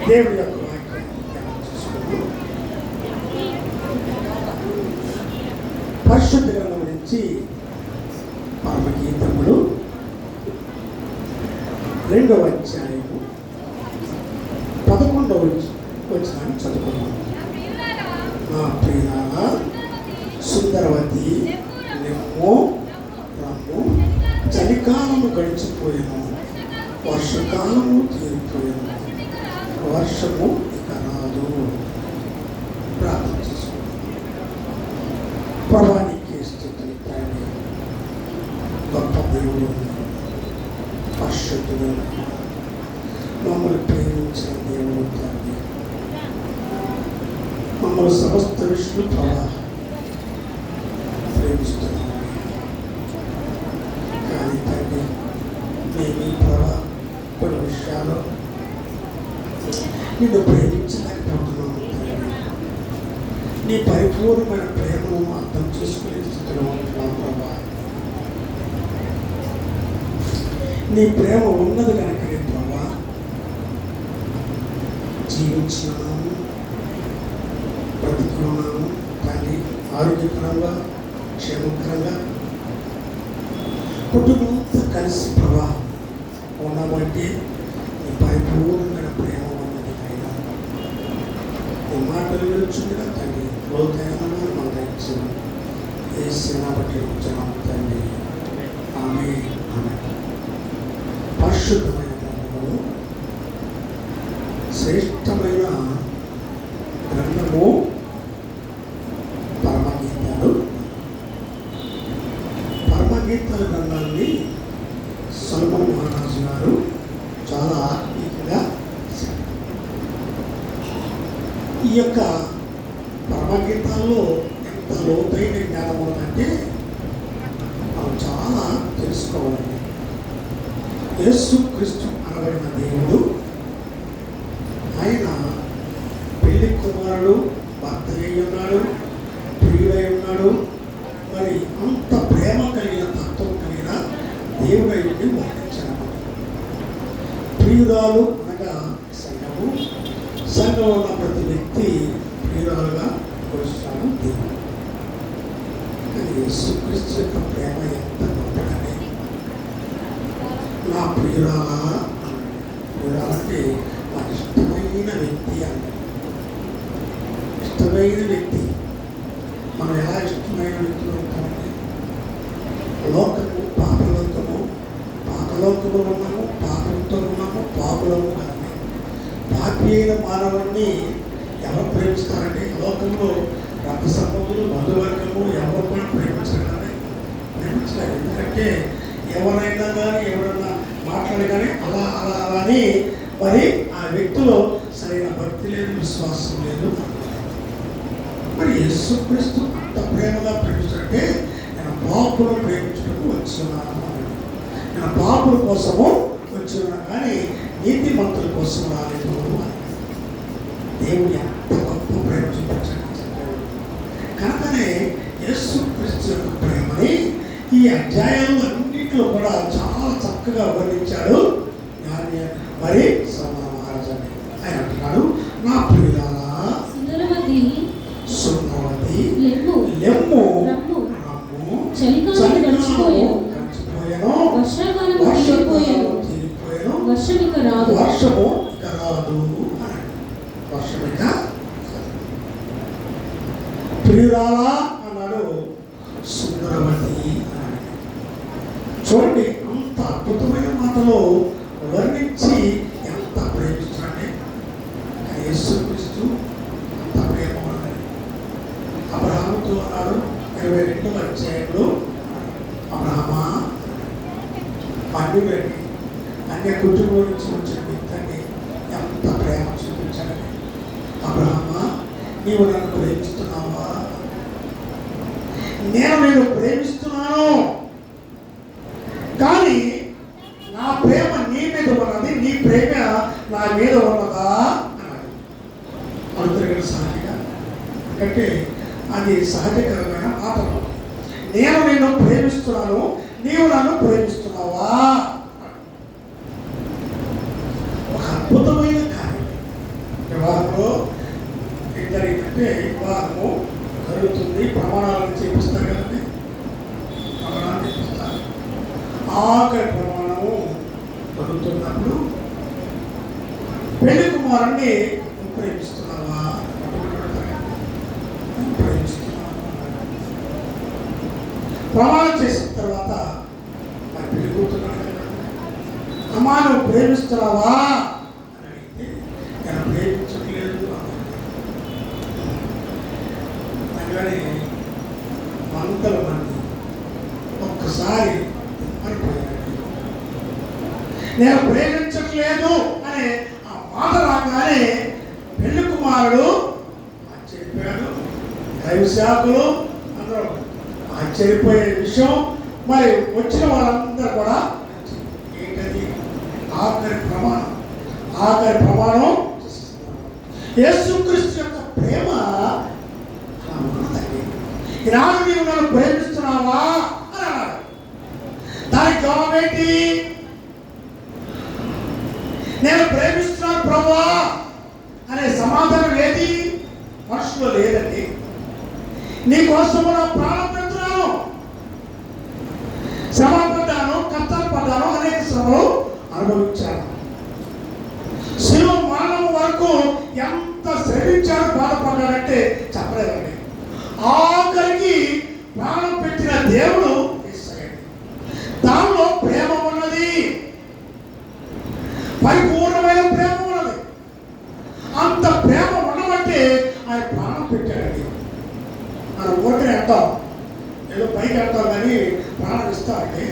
దేవుడి యొక్క వాక్యాన్ని చూసుకుంటూ పరిశుద్ధ గ్రంథం గురించి పరమగీతములు 2వ అధ్యాయము 11వ వచనాన్ని చదువుకున్నాం. నా ప్రియులారా సుందరవతి లెమ్ము రమ్ము, చలికాలము గడిచిపోయాను, వర్షకాలము తీరిపోయాను, వర్షము ఇక రాదు. ప్రార్థన చేసుకుంటాం. ప్రభానికి స్తుతులు తండ్రి, గొప్ప దేవుడు, పరిశుద్ధుడు, మమ్మల్ని ప్రేమించిన దేవుడు తండ్రి, మమ్మల్ని సమస్త విషయంలో ప్రభా ప్రేమిస్తున్నాము. కానీ తండ్రి మేము ప్రభా కొన్ని విషయాలు నిన్ను ప్రేమించలేకపోతున్నాము. నీ పరిపూర్ణమైన ప్రేమను అర్థం చేసుకునే స్థితిలో ఉంటున్నాం ప్రభా. నీ ప్రేమ ఉన్నది కనుకనే ప్రభా జీవించున్నాము, బ్రతుకున్నాము కానీ ఆరోగ్యకరంగా క్షేమకరంగా కుటుంబంతో కలిసి ప్రభా ఉన్నామంటే నీ పరిపూర్ణమైన ప్రేమ మాటలు విలుచుండగా తండ్రి లోతైన మన దయచేసి ఏ సేన బట్టి వచ్చాం తండ్రి. ఆమె ఆమె పరిశుద్ధమైన గ్రంథము, శ్రేష్టమైన గ్రంథము పరమగీతాలు. పరమగీతాల గ్రంథాన్ని సొలొమోను మహారాజు గారు చాలా ఆత్మీయంగా ఈ యొక్క పరమగీతాల్లో ఎంత లోతైన జ్ఞానం ఉందంటే మనం చాలా తెలుసుకోవాలండి. యేసుక్రీస్తు అనబడిన దేవుడు, ఆయన పెళ్లి కుమారుడు, భర్త అయి ఉన్నాడు, ప్రియుడై ఉన్నాడు. మరి అంత ప్రేమ కలిగిన తత్వం కలిగిన దేవుడై ఉండి వర్ణించాడు. ప్రియురాలు అనగా సంఘము, సంఘంలో ఉన్న ప్రతి వ్యక్తి ప్రియురాలుగా కొలుస్తాను దేవుడు. కానీ యేసుక్రీస్తు యొక్క ప్రేమ ఎంత గొప్పదని, నా ప్రియురాలా ప్రియురాలంటే నాకు ఇష్టమైన వ్యక్తి అన్నాడు. ఇష్టమైన వ్యక్తి. మనం ఎలా ఇష్టమైన వ్యక్తులు ఉంటామండి? లోకము పాపలోకము, పాపలోకము ఉన్నాము, పాపంతో ఉన్నాము, పాపులము కానీ పాపి అయిన మానవుడిని ఎవరు ప్రేమిస్తారంటే లోకంలో రక్త సంబంధులు, బంధువర్గము ఎవరు కూడా ప్రేమించగలనే ప్రేమించలేదు. ఎందుకంటే ఎవరైనా కానీ ఎవరైనా మాట్లాడి కానీ అలా అలా అలా అని మరి ఆ వ్యక్తిలో సరైన భక్తి లేదు, విశ్వాసం లేదు. మరి యేసుక్రీస్తు అంత ప్రేమగా ప్రేమించాలంటే నేను పాపులను ప్రేమించడానికి వచ్చున్నాను అన్నాడు. నేను పాపుల కోసము వచ్చున్నాను కానీ నీతిమంతుల కోసం రాలేదు అని. దేవుని ఎంత గొప్ప ప్రేమ చూపించాడు. కనుకనే యేసుక్రీస్తు యొక్క ప్రేమని ఈ అధ్యాయంలో అన్నింటిలో కూడా చాలా చక్కగా వర్ణించాడు మరి సొలొమోను మహారాజు. ఆయన అంటున్నాడు, నా ప్రియులారా సుందరవతి లెమ్ము రమ్ము, చలికాలము గడిచిపోయాను, వర్షాకాలము తీరిపోయాను, వర్షము ఇక రాదు. ప్రియురాలా అన్నాడు, సుందరవతి అన్నాడు. చూడండి, అంత అద్భుతమైన మాటలో వర్ణించి ఎంత ప్రేమిస్తాడే యేసుక్రీస్తు. అంత ప్రేమ ఉన్నది. అబ్రహాముతో అన్నాడు 22వ అధ్యాయంలో, అబ్రహమా అన్యుడికి అన్య కుటుంబ భుజంలో నుంచి వచ్చిన వ్యక్తి ఎంత ప్రేమ చూపించాడని. అబ్రహమా, నీవు నన్ను ప్రేమిస్తున్నావా? నేను నిన్ను ప్రేమిస్తున్నాను, కానీ నా ప్రేమ నీ మీద ఉన్నది, నీ ప్రేమ నా మీద ఉన్నదా అన్నాడు. అడుగుతారు సహజంగా, ఎందుకంటే అది సహజకరమైన మాట. నేను నిన్ను ప్రేమిస్తున్నాను, నీవు నన్ను ప్రేమిస్తున్నావా? ఒక అద్భుతమైన కార్యం వివాహంలో ఏం జరిగిందంటే, వివాహము జరుగుతుంది, ప్రమాణాలను చేపిస్తారు కదండి, ప్రమాణాలు చేపిస్తారు. ఆఖరి ప్రమాణము జరుగుతున్నప్పుడు పెళ్లి కుమారుణ్ణి ప్రేమిస్తున్నావా? ప్రేమిస్తున్నావా? ప్రమాణం చేసిన తర్వాత మరి పెళ్లి కూతున్నాడు, అమ్మా నువ్వు ప్రేమిస్తున్నావా అని అడిగితే, నేను ప్రేమించట్లేదు అని వందల మంది ఒక్కసారి నేను ప్రేమించట్లేదు అనే ఆ మాట రాగానే పెళ్లి కుమారుడు ఆశ్చర్యపోయాడు, దైవశాఖలు అందరూ ఆశ్చర్యపోయే విషయం. మరి వచ్చిన వాళ్ళందరూ కూడా ఏంటది? ఆఖరి ప్రమాణం యేసుక్రీస్తు యొక్క ప్రేమ ఈనాడు నీవు నన్ను ప్రేమిస్తున్నావా అని అన్నాడు. దానికి జవాబు ఏంటి? నేను ప్రేమిస్తున్నాను ప్రభువా అనే సమాధానం ఏది? మనుషులో లేదండి. నీకోసము నా ప్రాణం పెడుతున్నాను, శ్రమ పడ్డాను, కష్టాలు పడ్డాను, అనేక శ్రమలు అనుభవించాను. శిలువ మరణం వరకు ఎంత శ్రమించాడు, బాధపడ్డాడంటే చెప్పలేదండి. ఆఖరికి ప్రాణం పెట్టిన దేవుడు దానిలో ప్రేమ ఉన్నది, పరిపూర్ణమైన ప్రేమ ఉన్నది. అంత ప్రేమ ఉండబట్టే ఆయన ప్రాణం పెట్టాడండి. మనం ఊరికే అంటాం, ఏదో పైకి అంటాం, కానీ ప్రాణం ఇస్తామండి.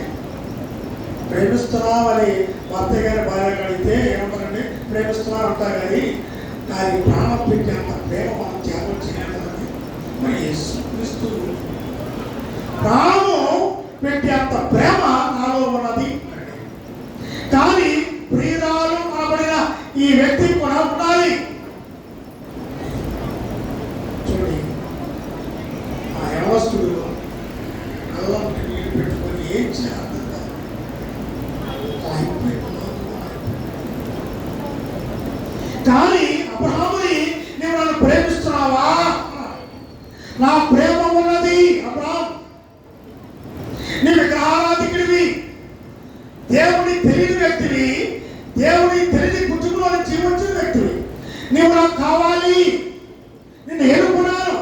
ప్రేమిస్తున్నామని భర్త గారి భార్య అడిగితే ఏమంటారండి? ప్రేమిస్తున్నాం అంటారు, కానీ ప్రాణం పెట్టేంత ప్రేమ మనం త్యాగం చేయాలి. మరి యేసుక్రీస్తు ప్రాణము పెట్టేంత ప్రేమ నాలో ఉన్నది. కానీ ప్రియురాలు అనబడిన ఈ వ్యక్తి కూడా ఉండాలి. చూడండి, ఆ యవనస్తుడు అల్లం నీళ్ళు పెట్టుకొని ఏం చేయాలి? కానీ అబ్రహాముని నీవు నన్ను ప్రేమిస్తున్నావా? నా ప్రేమ ఉన్నది. అబ్రహాం, నీ విగ్రహారాధికుడివి, దేవుని తెలియని వ్యక్తివి, దేవుని తెలియని కుటుంబంలో జీవించిన వ్యక్తివి. నీవు నాకు కావాలి, నిన్ను ఎన్నుకున్నాను.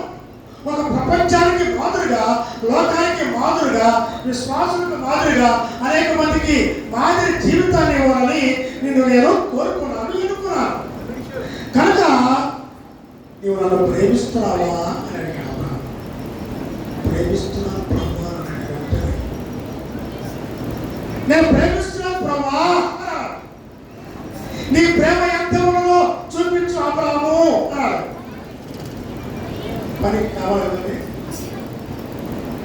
ఒక ప్రపంచానికి మాదిరిగా, లోకానికి మాదిరిగా, విశ్వాసులకు మాదిరిగా, అనేక మందికి మాదిరి జీవితాన్ని ఇవ్వాలని నిన్ను నేను కోరుకున్నాను, ఎన్నుకున్నాను. కనుక నీవు నన్ను ప్రేమిస్తున్నావా అని అడిగాడు. ప్రేమిస్తున్నాను ప్రభు అని అడిగాడు. నేను ప్రేమిస్తున్నాను ప్రభా, నీ ప్రేమ ఎంత ఉన్నదో చూపించు అబ్రహాము అన్నాడు. పని కావాలండి,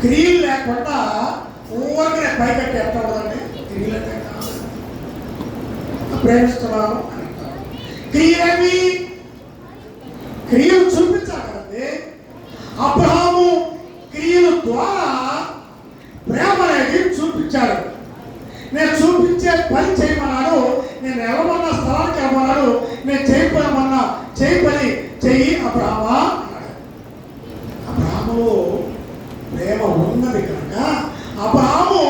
క్రియలు లేకుండా ఊరికే పైకట్టి ఎట్లా ఉండదండి? క్రియలు అంటే ప్రేమిస్తున్నాను అని అంటారు. క్రియలేమి? క్రియలు చూపించాలి కదండి. అబ్రహాము క్రియల ద్వారా ప్రేమ అనేది చూపించాడు. నేను చూపించే పని చేయమన్నాడు, నేను ఎవరన్నా స్థలానికి వెళ్ళమన్నాడు, నేను చేయమన్నా చేయి పని చెయ్యి అబ్రహామా అన్నాడు. అబ్రహాములో ప్రేమ ఉన్నది కనుక అబ్రహాము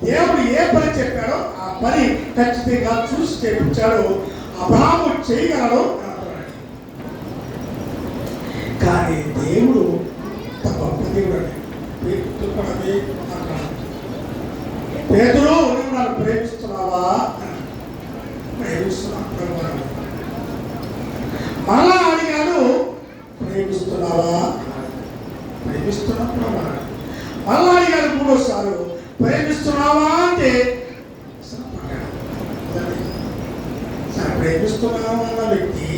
దేవుడు ఏ పని చెప్పాడో ఆ పని ఖచ్చితంగా చూసి చేయించాడు. అబ్రహాము చేయగలడు అంటున్నాడు. కానీ దేవుడు గొప్ప దేవుడు అండి. పేతురు, నువ్వు నన్ను ప్రేమిస్తున్నావా? ప్రేమిస్తున్నాను. మళ్ళా అడిగాడు, ప్రేమిస్తున్నావా? ప్రేమిస్తున్నప్పుడు మళ్ళా అడిగాడు మూడోసారి, ప్రేమిస్తున్నావా అంటే ప్రేమిస్తున్నాను అన్న వ్యక్తి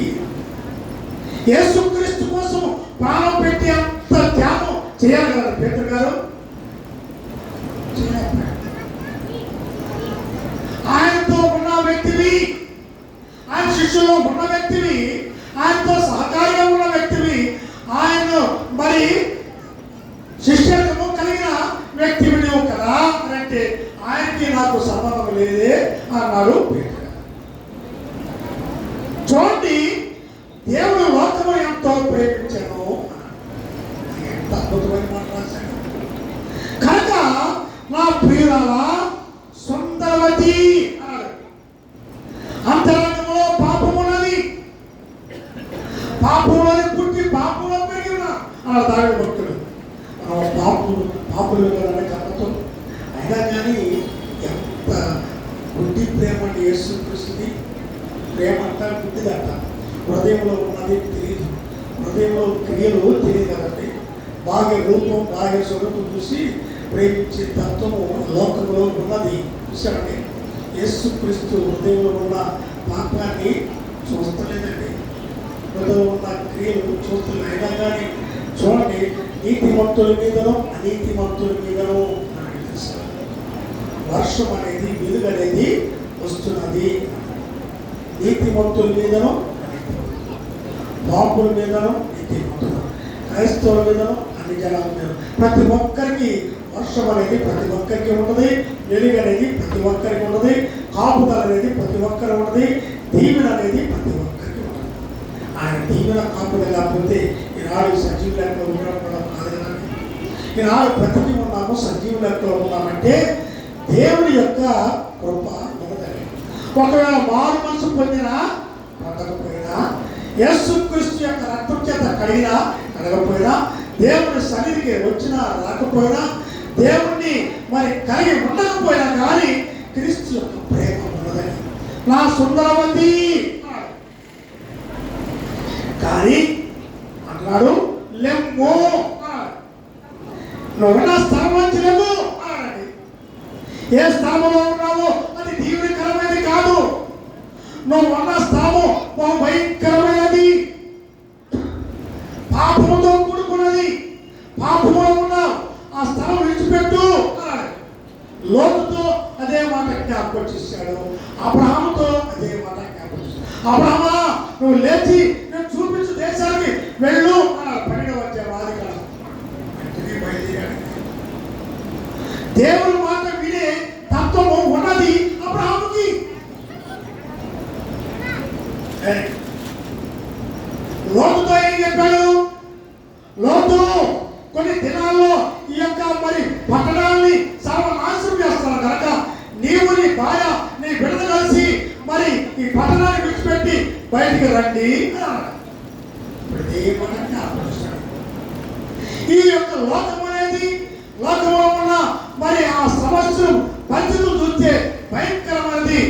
యేసుక్రీస్తు కోసం ప్రాణం పెట్టి అంత త్యాగం చేయాలి కదా పేతురు గారు. ఆయనతో ఉన్న వ్యక్తివి, ఆయన శిష్యులో ఉన్న వ్యక్తివి, ఆయనతో సహకారిగా ఉన్న వ్యక్తివి, ఆయన మరి శిష్యత్వము కలిగిన వ్యక్తివి నువ్వు కదా అని అంటే ఆయనకి నాకు సంబంధం లేదే అన్నాడు పేతురు. చూడండి, దేవుడు లోకము ఎంతో ప్రేమించాను. ఎంత అద్భుతమైన మాట రాశాడు. కనుక నా ప్రియురాల సుందరవతి అన్నాడు. అంతరంగంలో పాపమున్నది, పాపంలోని పుట్టి పాపంలో పెరిగి ఉన్నా అన్నాడు దాని భక్తుడు. పాపులు కదని కథతో అయినా కానీ ఎంత గుడ్డి ప్రేమ అంటే యేసుక్రీస్తుది ప్రేమ అంట గుడ్డిదంట. హృదయంలో ఉన్నది తెలియదు, హృదయంలో క్రియలు తెలియదు కదండి. బాగా రూపం బాగా స్వరూపం చూసి ప్రేమించే తత్వము లోకంలో ఉన్నది చూసామండి. యేసుక్రీస్తు హృదయంలో ఉన్న పాపాన్ని చూస్తలేదండి, హృదయంలో ఉన్న క్రియలు చూస్తలేదు. అయినా కానీ చూడండి, నీతిమంతుల మీదనో అనీతిమంతుల మీదనో వర్షం అనేది వెలుగు అనేది వస్తున్నది. నీతిమంతుల మీదనో పాపుల మీదనో నీతిమంతులు, క్రైస్తవుల మీదనో అన్ని జనాల మీద ప్రతి ఒక్కరికి వర్షం అనేది ప్రతి ఒక్కరికి ఉన్నది, వెలుగు అనేది ప్రతి ఒక్కరికి ఉన్నది, కాపుదల అనేది ప్రతి ఒక్కరికి ఉన్నది, దీవెన అనేది ప్రతి ఒక్కరికి ఉన్నది. ఆయన దీవెన కాపుదల లేకపోతే ఈనాడు సజీవ లెక్కలో ఉండడం కూడా కాదు కదండి. ఈనాడు బ్రతికి ఉన్నాము, సజీవ లెక్కలో ఉన్నామంటే దేవుని యొక్క కృప ఉన్నదని. ఒకవేళ మారు మనసు పొందినా పొందకపోయినా, యేసుక్రీస్తు యొక్క రక్తం చేత కడిగినా కడగకపోయినా, దేవుని సన్నిధికి వచ్చినా రాకపోయినా, దేవుణ్ణి మరి కలిగి ఉండకపోయినా కానీ క్రీస్తు యొక్క ప్రేమ ఉన్నదని. నా సుందరవతి కానీ అన్నాడు, లెమ్ము నువ్వు ఉన్న స్థలం నుంచి లేవు అన్నాడు. ఏ స్థలంలో ఉన్నావో అది దీవెనకరమైనది కాదు. నువ్వు ఉన్న స్థలము బహు భయంకరమైనది, పాపముతో కూడుకున్నది. పాపములో ఉన్నావు, ఆ స్థలం విడిచిపెట్టు అన్నాడు. లోతుతో అదే మాట జ్ఞాపకం చేశాడు, అబ్రహాముతో అదే మాట జ్ఞాపకం చేశాడు. అబ్రహమా, నువ్వు లేచి నేను చూపించు దేశానికి వెళ్ళు అన్నాడు. 12వ అధ్యాయం ఆదికాండం. వెంటనే బయలుదేరాడు. దేవుని మాట వినే తత్వము ఉన్నది అబ్రహాముకి. లోతుతో ఏం చెప్పాడు? లోతు, కొన్ని దినాల్లో ఈ యొక్క మరి పట్టణాన్ని సర్వనాశనం చేస్తాను కనుక నీవు నీ భార్య నీ బిడ్డ కలిసి మరి ఈ పట్టణాన్ని విడిచిపెట్టి బయటికి రండి అన్నాడు. ఈ యొక్క లోకం అనేది, లోకంలో ఉన్న మరి ఆ సమస్యలు పరిస్థితులు చూస్తే భయంకరమైనది.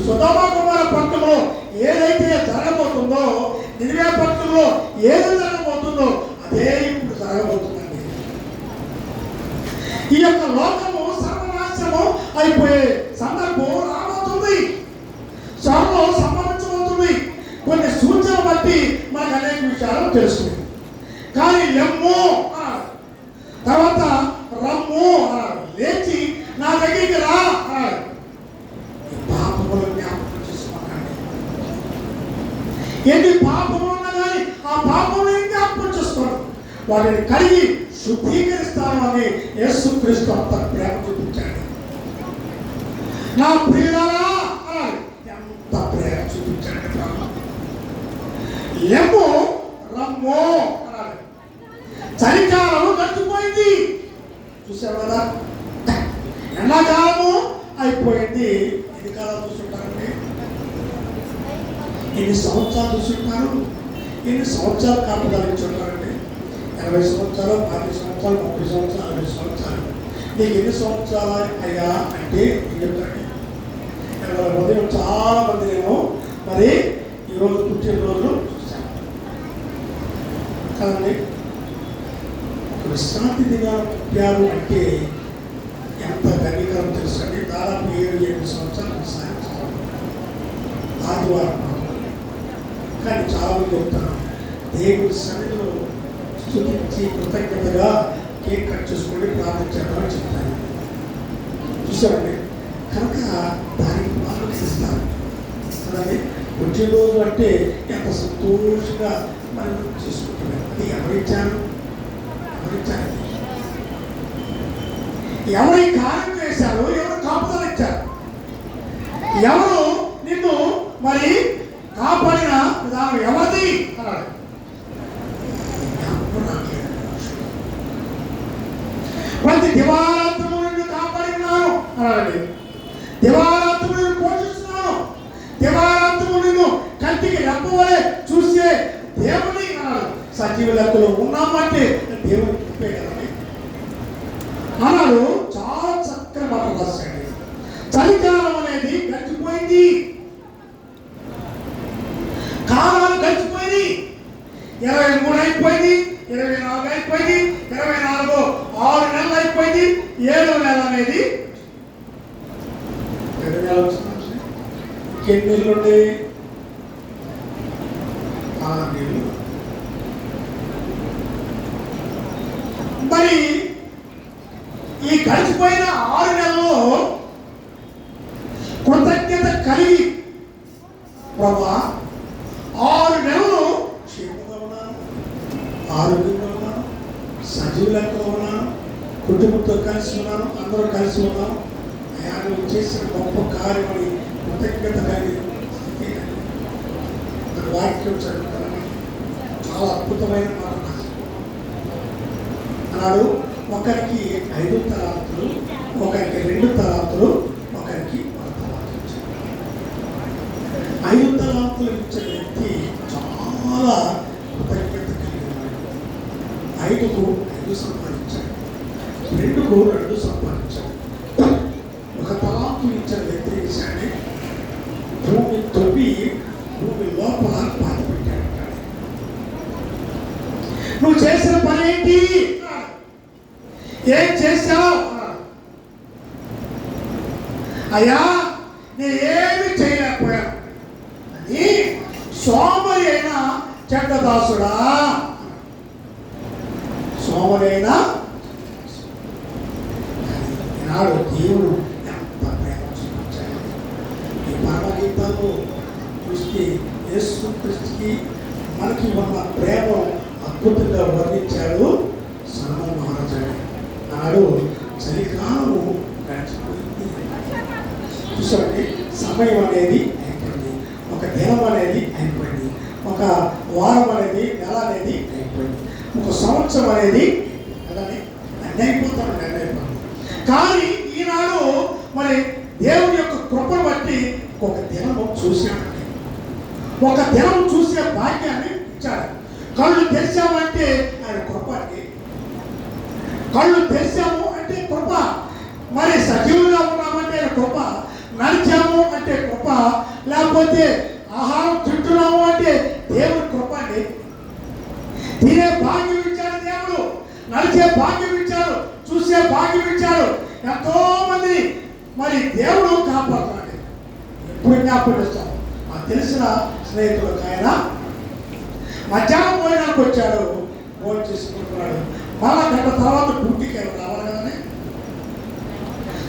సొదొమ గొమొర్రా పట్టణంలో ఏదైతే జరగబోతుందో, నినివే పట్టణంలో ఏది జరగబోతుందో అదే ఇప్పుడు జరగబోతుందండి. ఈ యొక్క లోకము సర్వనాశనము అయిపోయే సందర్భం రాబోతుంది, త్వరలో సంభవించబోతుంది. కొన్ని సూచనలు బట్టి మనకు అనేక విషయాలు తెలుస్తుంది. కానీ లెమ్ము అన్నాడు, తర్వాత రమ్ము అన్నాడు, లేచి నా దగ్గరికి రా అన్నాడు. పాపములు జ్ఞాపకం చేసుకోకండి. ఎన్ని పాపములు ఉన్నా కానీ ఆ పాపములు జ్ఞాపకం చేసుకోండి, వాటిని కడిగి శుద్ధీకరిస్తాను అని యేసుక్రీస్తు అంత ప్రేమ చూపించాడు. నా ప్రియులారా అన్నాడు, ఎంత ప్రేమ చూపించాడు. లెమ్ము రమ్ము అన్నాడు. చలికాలం గడిచిపోయింది చూసారు కదా, ఎండాకాలము అయిపోయింది. ఎన్ని కాలాలు చూస్తుంటారండి? ఎన్ని సంవత్సరాలు చూస్తుంటారు? ఎన్ని సంవత్సరాలు కాపదాలించుంటారండి? 80 సంవత్సరాలు, 40 సంవత్సరాలు, 30 సంవత్సరాలు, 60 సంవత్సరాలు. నీకు ఎన్ని సంవత్సరాలు అయ్యా అంటే ఏం చెప్తాండి? ఉదయం చాలా మంది నేను మరి ఈరోజు పుట్టినరోజు చూశాను కదండి. ఒక విశ్రాంతి దినాలు పుట్టారు అంటే ఎంత ధన్యకరం తెలుసండి. దాదాపు 7-8 సంవత్సరాలు విశ్రాంతి, ఆదివారం కానీ చాలా మంది చెప్తాను దేవుడి సన్నిధిలో స్తుతించి కృతజ్ఞతగా కేక్ కట్ చేసుకొని ప్రార్థించాలని చెప్తాను. చూసారండి, కనుక దానికి ప్రారంభిస్తారు అలాగే వచ్చే రోజు అంటే ఎంత సంతోషంగా మనం చేసుకుంటున్నాం. అది ఎవరిచ్చారు? ఎవరి కార్యం చేశారు? ఎవరు కాపుదల ఇచ్చారు? ఎవరు నిన్ను మరి కాపాడిన విధానం ఎవరిది అన్నాడు. ప్రతి దివారాత్రము నిన్ను కాపాడినాను అన్నాడు. దివారాత్రము నిన్ను పోషిస్తున్నాను, దివారాత్రము నిన్ను కంటికి రెప్పవలే చూసే దేవుని అన్నాడు. సజీవ లెక్కలో ఉన్నామంటే దేవుని చెప్పే కదండి అన్నాడు. చాలా చక్కగా మాట రాశాడు. చలికాలం అనేది గడిచిపోయింది, కాలాలు గడిచిపోయింది. 23 అయిపోయింది, 24 అయిపోయింది, 24 6 నెలలు అయిపోయింది, 7వ నెల అనేది 7 నెలలు వచ్చింది. ఇంకెన్ని నెలలు ఉండే? 6 నెలలు. మరి ఈ గడిచిపోయిన 6 నెలల్లో కృతజ్ఞత కలిగి ప్రభా 6 నెలలు క్షేమంగా ఉన్నాను, ఆరోగ్యంగా ఉన్నాను, సజీవులంగా ఉన్నాను, కుటుంబంతో కలిసి ఉన్నాను, అందరూ కలిసి ఉన్నాను, ఆయన చేసిన గొప్ప కార్యమని కృతజ్ఞత కలిగి వాక్యం చదువుతానని చాలా అద్భుతమైన మాట అన్నాడు. ఒకరికి 5 తలాంతులు, ఒకరికి 2 తలాంతులు, ఒకరికి 1 తలాంతు ఇచ్చాడు. 5 తలాంతులు ఇచ్చిన వ్యక్తి చాలా కృతజ్ఞత కలిగినాడు. 5కు 5 సంపాదించాడు, 2కు 2 సంపాదించాడు. 1 తలాంతు ఇచ్చిన వ్యక్తి చేశాడు, భూమి తవ్వి భూమి లోపల పాతి పెట్టాడు. నువ్వు చేసిన పని ఏంటి? ఏం చేశావు? అయ్యా నేను ఏమి చేయలేకపోయాను అని సోమరి అయిన చెడ్డదాసుడా, సోమరి అయినా ఈనాడు దేవుడు ఎంత ప్రేమ చూపించాడు. ఈ పరమగీతాలు చూస్తే యేసుక్రీస్తుకి మనకి ఉన్న ప్రేమ అద్భుతంగా వర్ణించాడు సొలొమోను మహారాజు. నాడు చలికాలము గడిచిపోయింది. చూసారండి, సమయం అనేది అయిపోయింది, ఒక దినం అనేది అయిపోయింది, ఒక వారం అనేది నెల అనేది అయిపోయింది, ఒక సంవత్సరం అనేది అలానే అన్నీ అయిపోతాడు, అయిపోయింది. కానీ ఈనాడు మరి దేవుని యొక్క కృపను బట్టి ఒక దినము చూసామండి, ఒక దినం చూసే భాగ్యాన్ని ఇచ్చాడు. కళ్ళు తెరిచామంటే ఆయన కృప అండి, కళ్ళు తెరిచాము అంటే కృప, మరి సజీవులుగా ఉన్నామంటే కృప, నడిచాము అంటే కృప, లేకపోతే ఆహారం తింటున్నాము అంటే దేవుడి కృప అండి. తినే భాగ్యం ఇచ్చాడు దేవుడు, నడిచే భాగ్యం ఇచ్చాడు, చూసే భాగ్యం ఇచ్చాడు. ఎంతో మంది మరి దేవుడు కాపాడుతున్నాడు. ఎప్పుడు జ్ఞాపకం చేస్తాం, మాకు తెలిసిన స్నేహితులకు ఆయన మధ్యాహ్నం భోజనానికి వచ్చాడు, భోజనం చేసుకుంటున్నాడు. మళ్ళా గంట తర్వాత డ్యూటీకి రావాలి కదని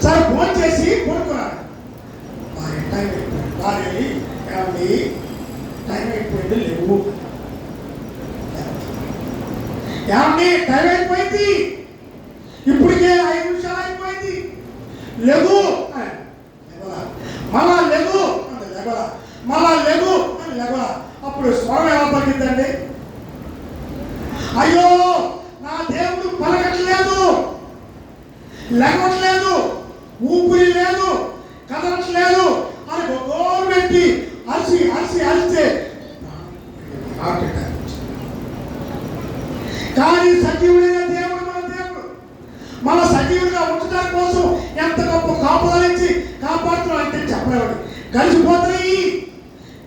సరే భోజనం చేసి కొనుక్కున్నాడు. భార్య టైం అయిపోయింది, భార్య ఏమండి టైం అయిపోయింది లేవు, ఏమండి టైం అయిపోయింది, ఇప్పటికే 5 నిమిషాలు అయిపోయింది, లెగు మళ్ళా లెగు అని లెగల, మళ్ళా లెగు అని లెగల. అప్పుడు స్వరం ఎలా పలికిందండి? అయ్యో నా దేవుడు పలకట్లేదు, లెగట్లేదు, ఊపిరి లేదు, కదలట్లేదు అని గోరు పెట్టి అరిసి అరిసి అరిస్తే కానీ సజీవుడైన దేవుడు మన దేవుడు, మన సజీవుడిగా ఉంచడానికి కోసం ఎంత గొప్ప కాపుదలించి కాపాడుతున్నాడు అంటే చెప్పలేవాడు. గడిచిపోతున్నాయి,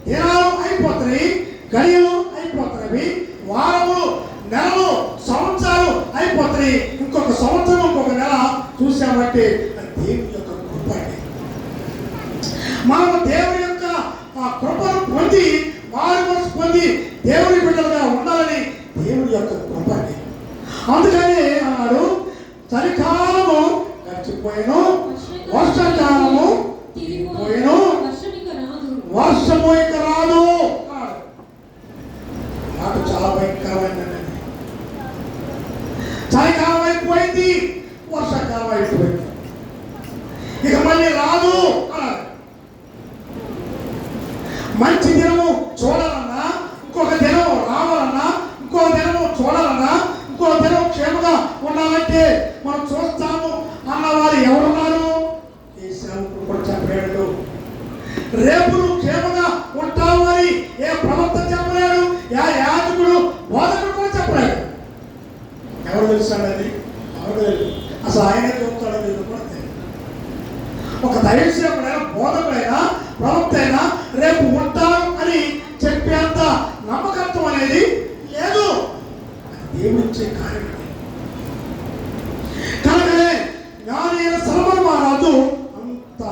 దినాలు అయిపోతున్నాయి, గడియలు అయిపోతున్నాయి, వారములు, నెలలు, సంవత్సరాలు అయిపోతున్నాయి. ఇంకొక సంవత్సరం, ఇంకొక నెల చూసామంటే అది దేవుని యొక్క కృప. మనము దేవుని యొక్క కృపను పొంది మారు మనసు పొంది దేవుని బిడ్డలుగా ఉండాలని దేవుని యొక్క కృపని. అందుకని అన్నాడు, చలికాలము గడిచిపోయాను, వర్షాకాలము పోయాను, వర్షము ఇక రాదు అన్నాడు. నాకు చాలా భయంకరమైనది. చలికాలం అయిపోయింది, వర్షాకాలం అయిపోయింది, ఇక మళ్ళీ రాదు అన్నాడు. మంచి దినము చూడాలన్నా, ఇంకొక దినం రావాలన్నా, ఇంకొక దినము చూడాలన్నా, ఇంకొక దినం క్షేమంగా ఉండాలంటే మనం చూస్తాము అన్నవారు ఎవరున్నారు? ఈ సేవకుడు కూడా చెప్పలేడు. రేపు నువ్వు క్షేమంగా ఉంటావు అని ఏ ప్రవక్త చెప్పలేడు, ఏ యాజకుడు బోధకుడు కూడా చెప్పలేడు. ఎవరు తెలుసాడని? ఎవరు తెలియదు. అసలు ఆయన చూస్తాడని కూడా తెలియదు. ఒక దైవసేవకుడైనా బోధకుడైనా ప్రవక్త అయినా రేపు ఉంటాడు అని చెప్పేంత నమ్మకత్వం అనేది లేదు. దేవుడిచ్చే కార్యం. కనుకనే జ్ఞానైన సొలొమోను మహారాజు అంత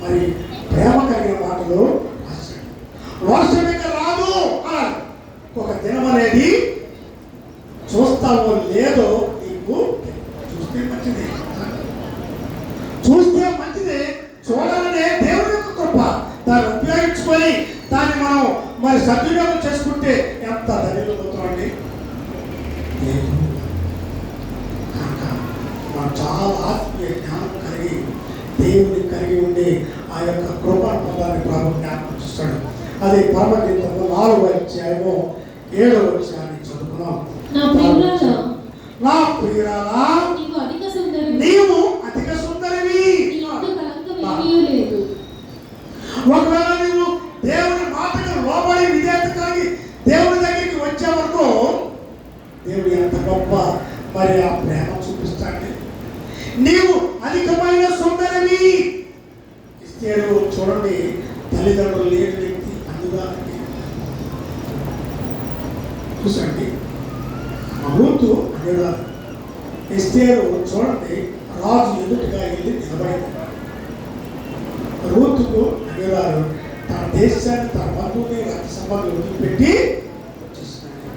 మరి ప్రేమ కలిగిన మాటలు రాశాడు. వర్షం ఇక రాదు అన్నాడు. ఒక దినం అనేది చూస్తావో లేదో నీకు చూస్తే మంచిది, చూస్తే మంచిది. చూడాలనే దేవుడి యొక్క కృప. దాన్ని ఉపయోగించుకొని దాన్ని మనం మరి సద్వినియోగం చేసుకుంటే ఎంత ధన్యమవుతామండి. మనం చాలా ఆత్మీయ జ్ఞానం కలిగి దేవుని కలిగి ఉండి ఆ యొక్క కృపను పొందాలని ప్రభు జ్ఞాపకం చేస్తాడు. అది పరమగీతంలో 4వ అధ్యాయము 7వ వచనాన్ని చదువుకున్నాం. నా ప్రియురాలా, నీవు అధిక సుందరివి. ఒకవేళ నీవు దేవుని మాటకు లోబడి విధేయత కలిగి దేవుని దగ్గరికి వచ్చేవరకు దేవుడు ఎంత గొప్ప మరి ఆ ప్రేమ చూపిస్తాడు. నీవు అధికమైన సుందరివి. ఎస్తేరు చూడండి, తల్లిదండ్రులు లేని వ్యక్తి, అందుగా చూసండి. రూతు అనేవారు. ఎస్తేరు చూడండి, రాజు ఎదుటిగా వెళ్ళి నిలబడింది. రూతుకు అనేవారు తన దేశాన్ని, తన బంధువుని, రక్త సంబంధం వదిలిపెట్టి వచ్చేస్తున్నాడు.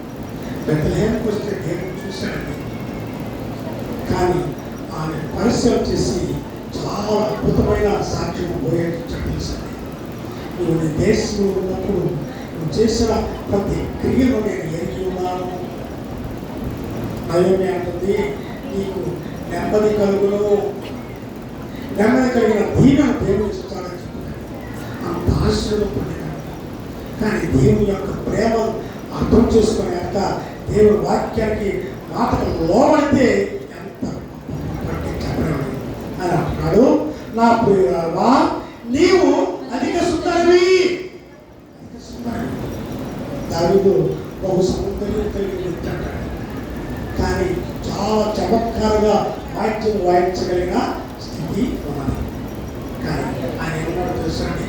బెత్లెహేముకు వస్తే దేవుడు చూశాడండి. కానీ ఆమె పరిశ్రమ చేసి చాలా అద్భుతమైన సాక్ష్యం పోయేట్టు తెలుసండి. నువ్వు నీ దేశంలో ఉన్నప్పుడు నువ్వు చేసిన ప్రతి క్రియను నేను ఎరిగి ఉన్నాను. నయోమి అంటుంది, నీకు నెమ్మది కలుగును, నెమ్మది కలిగిన దీవెన దేవుడు ఇస్తాడని చెప్తున్నాడు. అంత ఆశీర్వదించాడు. కానీ దేవుని యొక్క ప్రేమ అర్థం చేసుకునేంత దేవుని వాక్యానికి మాటకు లోబడితే ఎంత చెప్పలేడు అని అంటున్నాడు. నా ప్రియురాలా, నీవు అధిక సుందరివి. అధిక సుందరి. దావీదు బహు సౌందర్యం కలిగిన వ్యక్తి అంటాడు. కానీ చాలా చమత్కారంగా వాయిద్యం వాయించగలిగిన స్థితి ఉన్నది. కానీ ఆయన ఏమన్నాడు తెలుసండి?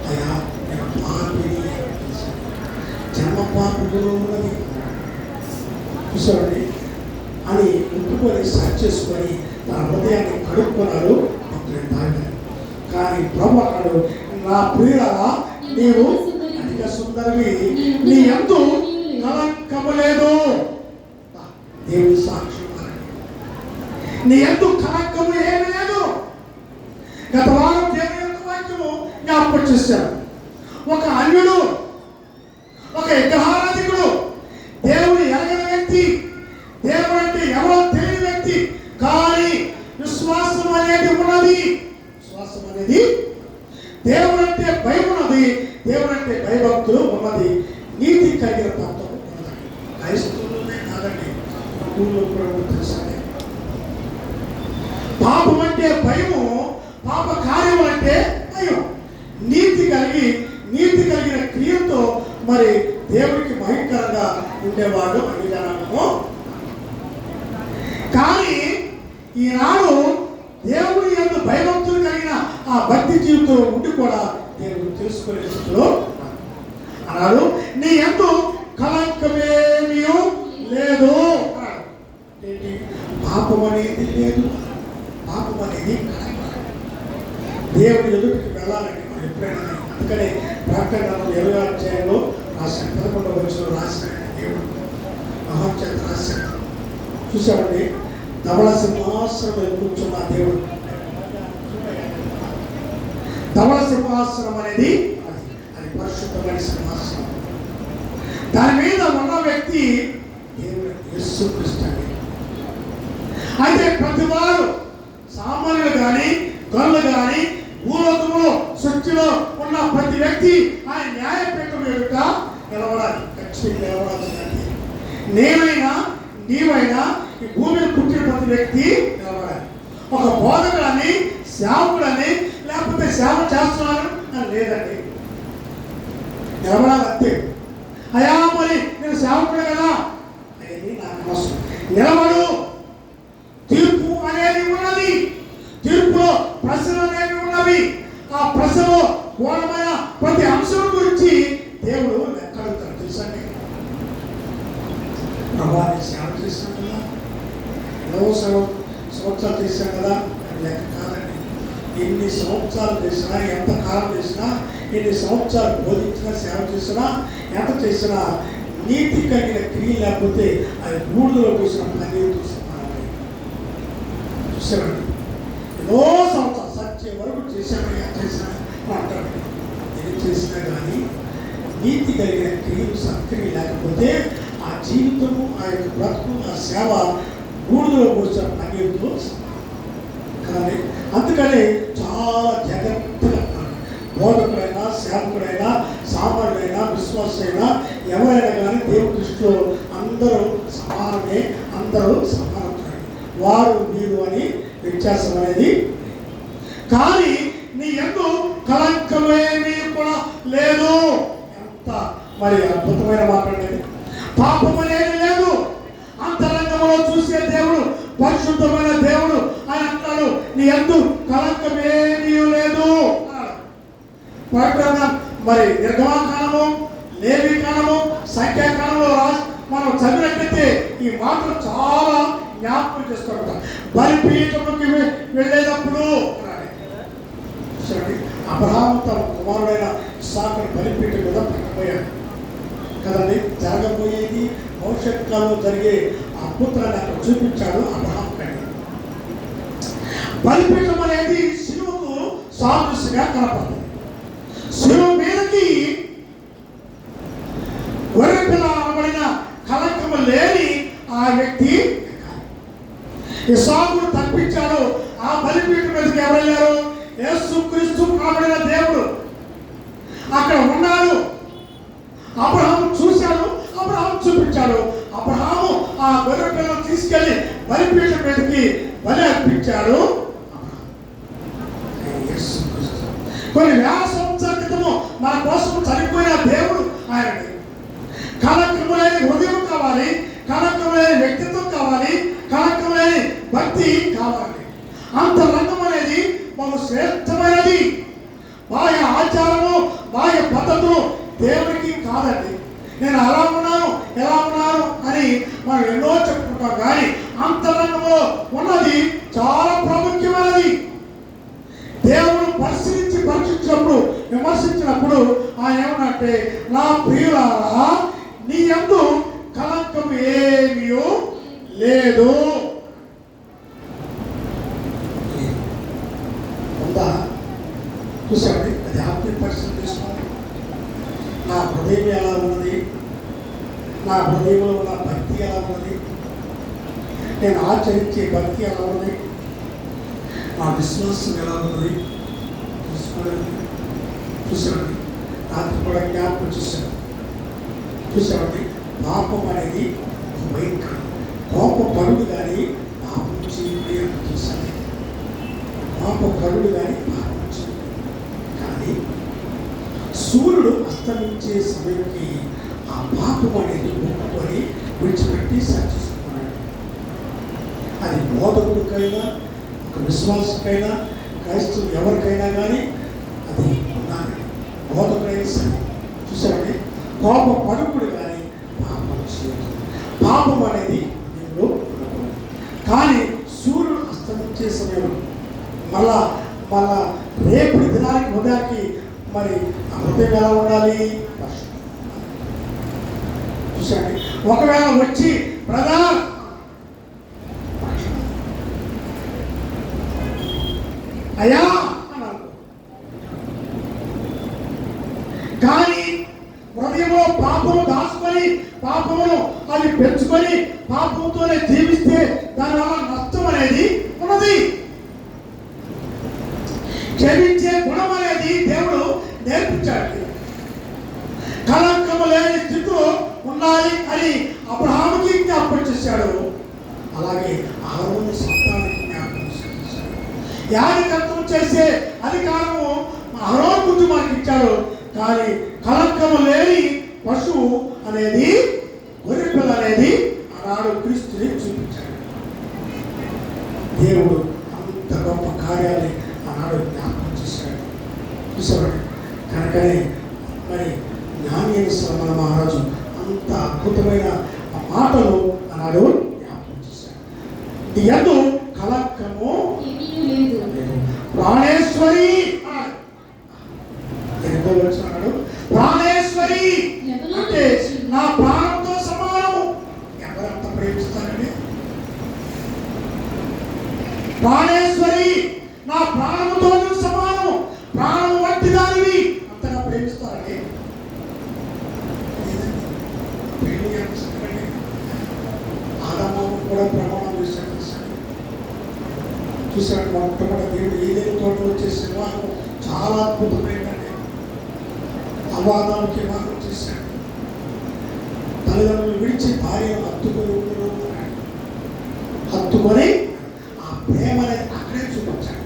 అయ్యా, నేను పాపిని, జన్మ పాపంలో ఉన్నది చూసామండి అని ఒప్పుకొని సర్చ్ చేసుకొని తన హృదయాన్ని కడుక్కున్నాడు. కానీ ప్రభు అన్నాడు, నా ప్రియురాలా, నీవు అధిక సుందరివి, నీ యందు కళంకము లేదు. దేవుని సాక్షి, నీ యందు కళంకము ఏమీ లేదు. గత వారం దేవుని యొక్క వాక్యము జ్ఞాపకం చేశారు. ఒక అన్యుడు, ఒక విగ్రహారాధికుడు, దేవుని ఎరగని వ్యక్తి, దేవుడు అంటే ఎవరో తెలియని వ్యక్తి, కానీ విశ్వాసం అనేది ఉన్నది. విశ్వాసం అనేది, దేవుడు అంటే భయం ఉన్నది, దేవుడు అంటే భయభక్తులు ఉన్నది, నీతి కలిగిన తత్వం ఉన్నది. క్రైస్తవులనే కాదండి, ఊళ్ళో కూడా తెలుసండి. పాపం అంటే భయము, పాప కార్యము అంటే భయం. నీతి కలిగిన క్రియతో మరి దేవుడికి భయంకరంగా ఉండేవాడు అన్ని జనాలను. కానీ ఈనాడు దేవుడి యందు భయభక్తులు కలిగిన ఆ భక్తి జీవితం ఉండి కూడా దేవుడు తెలుసుకునే స్థితిలో అన్నాడు. నీ యందు కళంకమేమీ లేదు. పాపం అనేది లేదు. పాపం అనేది దేవుడి ఎదుటికి వెళ్ళాలని మనం ఎప్పుడైనా. అందుకనే ప్రకటన 20వ అధ్యాయంలో రాసిన 11వ వచనంలో రాసిన దేవుడు మహాచేత రాశాడు. చూసామండి, ధవళ సింహాసనం మీద కూర్చున్న దేవుడు. ధవళ సింహాసనం అనేది అది పరిశుద్ధమైన సింహాసనం. దాని మీద ఉన్న వ్యక్తి దేవుడు యేసుక్రీస్తు. అయితే ప్రతి వారు సామాన్యులు కానీ గొర్రెలు కానీ భూలోకంలో సృష్టిలో ఉన్న ప్రతి వ్యక్తి ఆయన న్యాయపీఠం ఎదుట నిలబడాలి. ఖచ్చితంగా నిలబడాల్సిందండి. నేనైనా నీవైనా ఈ భూమిని పుట్టిన ప్రతి వ్యక్తి నిలబడాలి. ఒక బోధకుడని సేవకుడని లేకపోతే సేవ చేస్తున్నాను అని లేదండి, నిలబడాలి అంతే. అయా మరి నేను సేవకుడే కదా అనేది నాకు అవసరం. నిలబడు. తీర్పు అనేది ఉన్నది. తీర్పులో ప్రశ్నలు అనేవి ఉన్నవి. ఆ ప్రశ్నలో ఘోరమైన ప్రతి అంశం గురించి దేవుడు లెక్కడుతాడు. తెలుసండి, ప్రభావాన్ని సేవ చేశాను కదా, ఎన్నో సంవత్సరాలు చేశాను కదా, లెక్క కాదండి. ఎన్ని సంవత్సరాలు చేసినా, ఎంత కాలం చేసినా, ఎన్ని సంవత్సరాలు బోధించినా, సేవ చేసినా, ఎంత చేసినా నీతి కలిగిన క్రియ లేకపోతే అది బూడిదలో చూసిన పని చూసామండి. ఎన్నో సంవత్సరాలు సత్య వరకు చేశామని చేసినా అంటారు. ఏం చేసినా కానీ నీతి కలిగిన క్రియలు సత్క్రియ లేకపోతే ఆ జీవితము, ఆ యొక్క బ్రతుకు, ఆ సేవ బూడిదలో కూర్చున్న పనితో కానీ అందుకని చాలా జాగ్రత్తగా బోధకుడైనా సేవకుడైనా సామాన్యుడైనా విశ్వాసైనా ఎవరైనా కానీ దేవుడి దృష్టిలో అందరూ సమానమే, అందరూ సమానమే. వారు వీరు అని వ్యత్యాసం అనేది. కానీ నీ యందు కళంకమేమీ కూడా లేదు. ఎంత మరి అద్భుతమైన మాట అనేది. పాపం అనేది లేదు. అంతరంగంలో చూసే దేవుడు పరిశుద్ధమైన దేవుడు అని అంటాడు. నీ యందు కళంకమేమీ లేదు. మరి నిర్గమాకాండము, లేవీకాండము, సంఖ్యాకాండంలో మనం చదివినట్లయితే ఈ మాటలు చాలా జ్ఞాపకం చేసుకుంటాం. బలిపీఠముకి వెళ్ళేటప్పుడు అబ్రహాము తన కుమారుడైన ఇస్సాకును బలిపీఠం మీద పెట్టబోయాడు కదండి. జరగబోయేది భవిష్యత్ కాలంలో జరిగే అద్భుతాన్ని అక్కడ చూపించాడు అబ్రహాం కంటే. బలిపీఠం అనేది శిలువకు సాదృశ్యంగా కనపడుతుంది. శిలువ మీదకి గొర్రెపిల్ల అనబడిన కళంకము లేని ఆ వ్యక్తి ఇస్సాకును తప్పించాడు. ఆ బలిపీఠం మీదకి ఎవరయ్యారు? యేసుక్రీస్తు కాబడిన దేవుడు అక్కడ ఉన్నాడు. అబ్రహాము చూశాడు, అబ్రహాము చూపించాడు. అబ్రహాము ఆ గొర్రె పిల్లను తీసుకెళ్లి బలిపీఠం మీదకి బలి అర్పించాడు. కొన్ని వేల సంవత్సరాల క్రితము మన కోసం చనిపోయిన దేవుడు ఆయన. కళంకము లేని హృదయం కావాలి, కళంకము లేని వ్యక్తిత్వం కావాలి, కళంకము లేని భక్తి కావాలి. అంతరంగం అనేది మాకు శ్రేష్టమైనది. బాహ్య ఆచారము, బాహ్య పద్ధతులు దేవుడికి కాదండి. నేను అలా ఉన్నాను, ఎలా ఉన్నాను అని మనం ఎన్నో చెప్పుకుంటాం. కానీ అంతరంగంలో ఉన్నది చాలా ప్రాముఖ్యమైనది. దేవుడు పరీక్షించినప్పుడు, విమర్శించినప్పుడు ఆయన ఏమన్నంటే, నా ప్రియులారా నీ యందు కళంకం ఏమీ లేదు. ఉందా? చూసామండి, అది ఆత్మీయ పరిస్థితి తీసుకోండి. నా హృదయం ఎలా ఉన్నది, నా హృదయంలో ఉన్న భక్తి ఎలా ఉన్నది, నేను ఆచరించే భక్తి ఎలా ఉన్నది, నా విశ్వాసం ఎలా ఉన్నది చూసుకోండి. చూసామండి, రాత్రి కూడా జ్ఞాపకం చూసామండి. పాపం అనేది భయంకరం. కోపపరుడు కానీ పాపం చేయడే అని చూసాను. పాపపరుడు కానీ పాపం చేయడు. కానీ సూర్యుడు అస్తమించే సమయంకి ఆ పాపం అనేది ఒప్పుకొని విడిచిపెట్టి సర్చిస్తున్నాడు. అది బోధకుడికైనా, ఒక విశ్వాసకైనా, క్రైస్తవులు ఎవరికైనా కానీ అది ఉండాలి. బోధకుడైనా సరే చూసామండి, కోప పడుకుడు కానీ పాపం చేయదు. పాపం అనేది నేను కానీ సూర్యుడు అస్తమించే సమయం మళ్ళా రేపు దినానికి ఉదయానికి మరి ఆ హృదయం ఎలా ఉండాలి? చూసండి, ఒకవేళ వచ్చి బ్రదర్ అయ్యా అన్నారు, కానీ హృదయంలో పాపము దాచుకొని పాపమును అది పెంచుకొని పాపంతోనే జీవిస్తే దానివల్ల నష్టం అనేది ఉన్నది. క్షమించే గుణం అనేది దేవుడు నేర్పించాడు. కళంకము లేని స్థితిలో ఉండాలి అని అబ్రహాముకి జ్ఞాపకం చేశాడు. అలాగే అహరోను సంతానానికి జ్ఞాపకం చేశాడు. యాజకత్వం చేసే అధికారము అహరోను ముందు మనకి ఇచ్చాడు. కానీ కళంకము లేని పశువు అనేది, గొర్రెపిల్ల అనేది ఆనాడు క్రీస్తుని చూపించాడు. దేవుడు అంత గొప్ప కార్యాన్ని ఆనాడు జ్ఞాపకం చేశాడు. చూసాడు కనుకనే మరి జ్ఞాని మన మహారాజు అంత అద్భుతమైన మాటలు ఆనాడు జ్ఞాపకం చేశాడు. ఎందు కళంకము ప్రాణేశ్వరి అన్నాడు. ప్రాణేశ్వరి అంటే నా ప్రాణంతో సమానము. ఎవరంత ప్రేమిస్తారండి? ప్రాణేశ్వరి నా ప్రాణంతో సమానము, ప్రాణం వంటి దానివి అంతగా ప్రేమిస్తారండి. ఆదాము కూడా ప్రమాణం చేశాడు. చూశాడు మొట్టమొదటి దేవుడు ఏదైనా తోటలో చేసే వివాహం చాలా అద్భుతమైనది. అవాదానికి వివాహం చేశాడు. తల్లిదండ్రులు విడిచి భార్యను హత్తుకొని ఆ ప్రేమ అనేది అక్కడే చూపించాడు.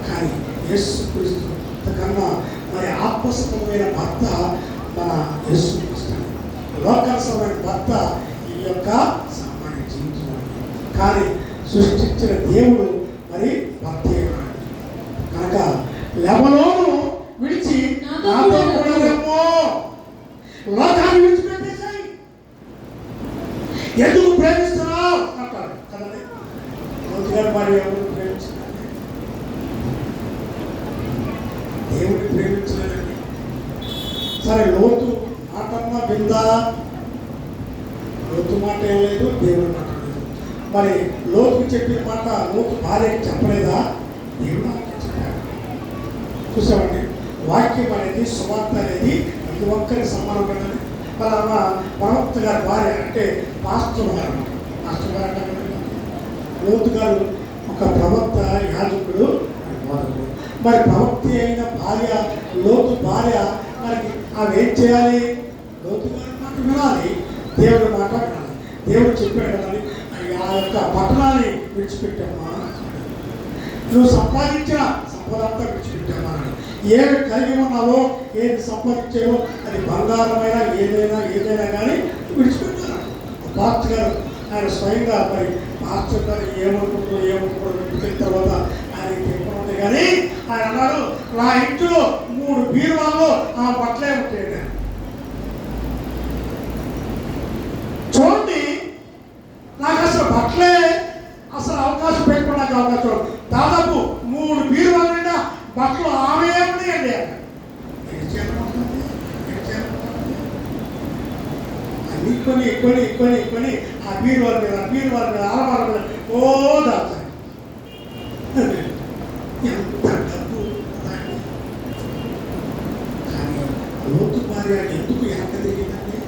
కానీ యేసుక్రీస్తు అంతకన్నా మరి ఆత్మసమైన భర్త మన యేసుక్రీస్తు. లోకాసమైన భర్త ఈ యొక్క సామాన్య జీవితం. కానీ సృష్టించిన దేవుడు మరి భర్త కనుక లెబనోను విడిచి నాతో కూడా రేమో లోకాన్ని విడిచిపెట్టేశాయి. ఎందుకు ప్రేమిస్తున్నావు అంటారు కదండి. రోజుగారు మరి ఎవరు ప్రేమించారు? దేవుడిని ప్రేమించలేదండి. సరే లోతు మాటన్నా విందా? లోతు మాట ఏం లేదు, దేవుడి మాట లేదు. మరి లోతుకు చెప్పిన మాట లోతు భార్యకి చెప్పలేదా? దేవుడు చెప్పాడు. చూసామండి, వాక్యం అనేది సువార్త అనేది ప్రతి ఒక్కరి సమానమైనది. మరి ప్రవక్త గారి భార్య అంటే పాస్టర్ గారు అంటే లోతు గారు ఒక ప్రవక్త, యాజకుడు, బోధకుడు. మరి ప్రవక్త అయిన భార్య లోతు భార్య, మరి ఆమె ఏం చేయాలి? లోతు గారి మాట వినాలి, దేవుడి మాట వినాలి. దేవుడు చెప్పాడు కదండి, ఆ యొక్క పట్టణాన్ని విడిచిపెట్టామా, నువ్వు సంపాదించిన సంపద అంతా విడిచిపెట్టామా, ఏమి కలిగి ఉన్నావో ఏమి సంపాదించావో అది బంగారమైనా ఏదైనా కానీ విడిచిపెట్టారు. పాస్టర్ గారు ఆయన స్వయంగా మరి పాస్టర్ గారు ఏమనుకుంటారో విడిచిన తర్వాత ఆయన చెప్పనుంది. కానీ ఆయన అన్నాడు, నా ఇంట్లో 3 బీరువాల్లో ఆ బట్టలే ఉంటాయి. చూడండి, నాకు అసలు బట్టలే అసలు అవకాశం పెట్టుకోవడానికి అవకాశం. దాదాపు 3 బీరువాల నిండా బట్టలు ఆమె ఉన్నాయండి. అన్ని కొని ఆ బీరువాల మీద ఆలవాల మీద ఓ దాచాయి. ఎంత డబ్బు! కానీ లోతు భార్య ఎందుకు ఎంత తిరిగిందండి?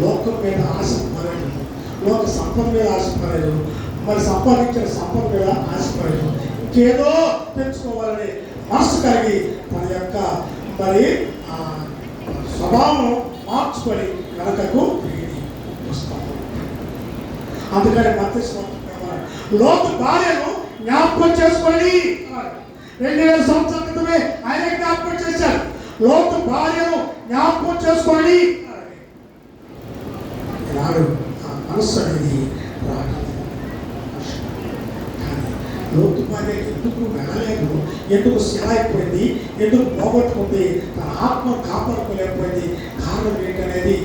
లోకం మీద ఆశపడలేదు, లోక సంపద మీద ఆశపడలేదు, మరి సంపాదించిన సంపద మీద ఆశపడలేదు. ఇంకేదో తెచ్చుకోవాలని మనసు కలిగి తన యొక్క మరి స్వభావం మార్చుకొని వెనకకు వస్తాము. అందుకని లోతు భార్యను జ్ఞాపకం చేసుకోండి. 2000 సంవత్సరాల క్రితమే ఆయన జ్ఞాపకం చేశారు. లోతు భార్యను జ్ఞాపకం చేసుకోండి. రాడు ఆ మనస్సు అనేది రాదు. కానీ లోతు భార్య ఎందుకు వెళ్ళలేదు, ఎందుకు శిల అయిపోయింది, ఎందుకు పోగొట్టుకుంది, తన ఆత్మను కాపాడుకోలేకపోయింది? కారణం ఏంటనేది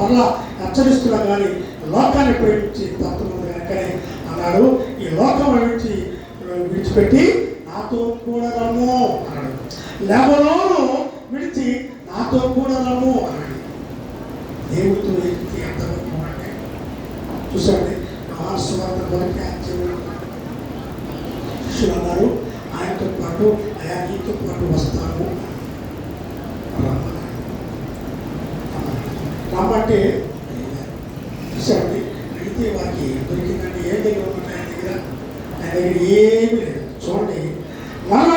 మరలా హెచ్చరిస్తున్నా. కానీ లోకాన్ని ప్రేమించి తత్వం కనుకనే అన్నాడు, ఈ లోకం విడిచిపెట్టి నా నాతో కూడా రమ్ము అన్నాడు. లెబనోను విడిచి నాతో కూడా రమ్ము అన్నాడు. దేవుడితో వ్యక్తి ఎంత గొప్ప అంటే చూసండి. సువార్త మొదటి శిష్యులు అన్నారు, ఆయనతో పాటు అయా నీతో పాటు వస్తాను రమ్మంటే చూసండి. వెళితే వారికి దొరికిందంటే ఏం దగ్గర ఉన్నట్టు ఆయన దగ్గర ఏమీ లేదు. చూడండి, మరణ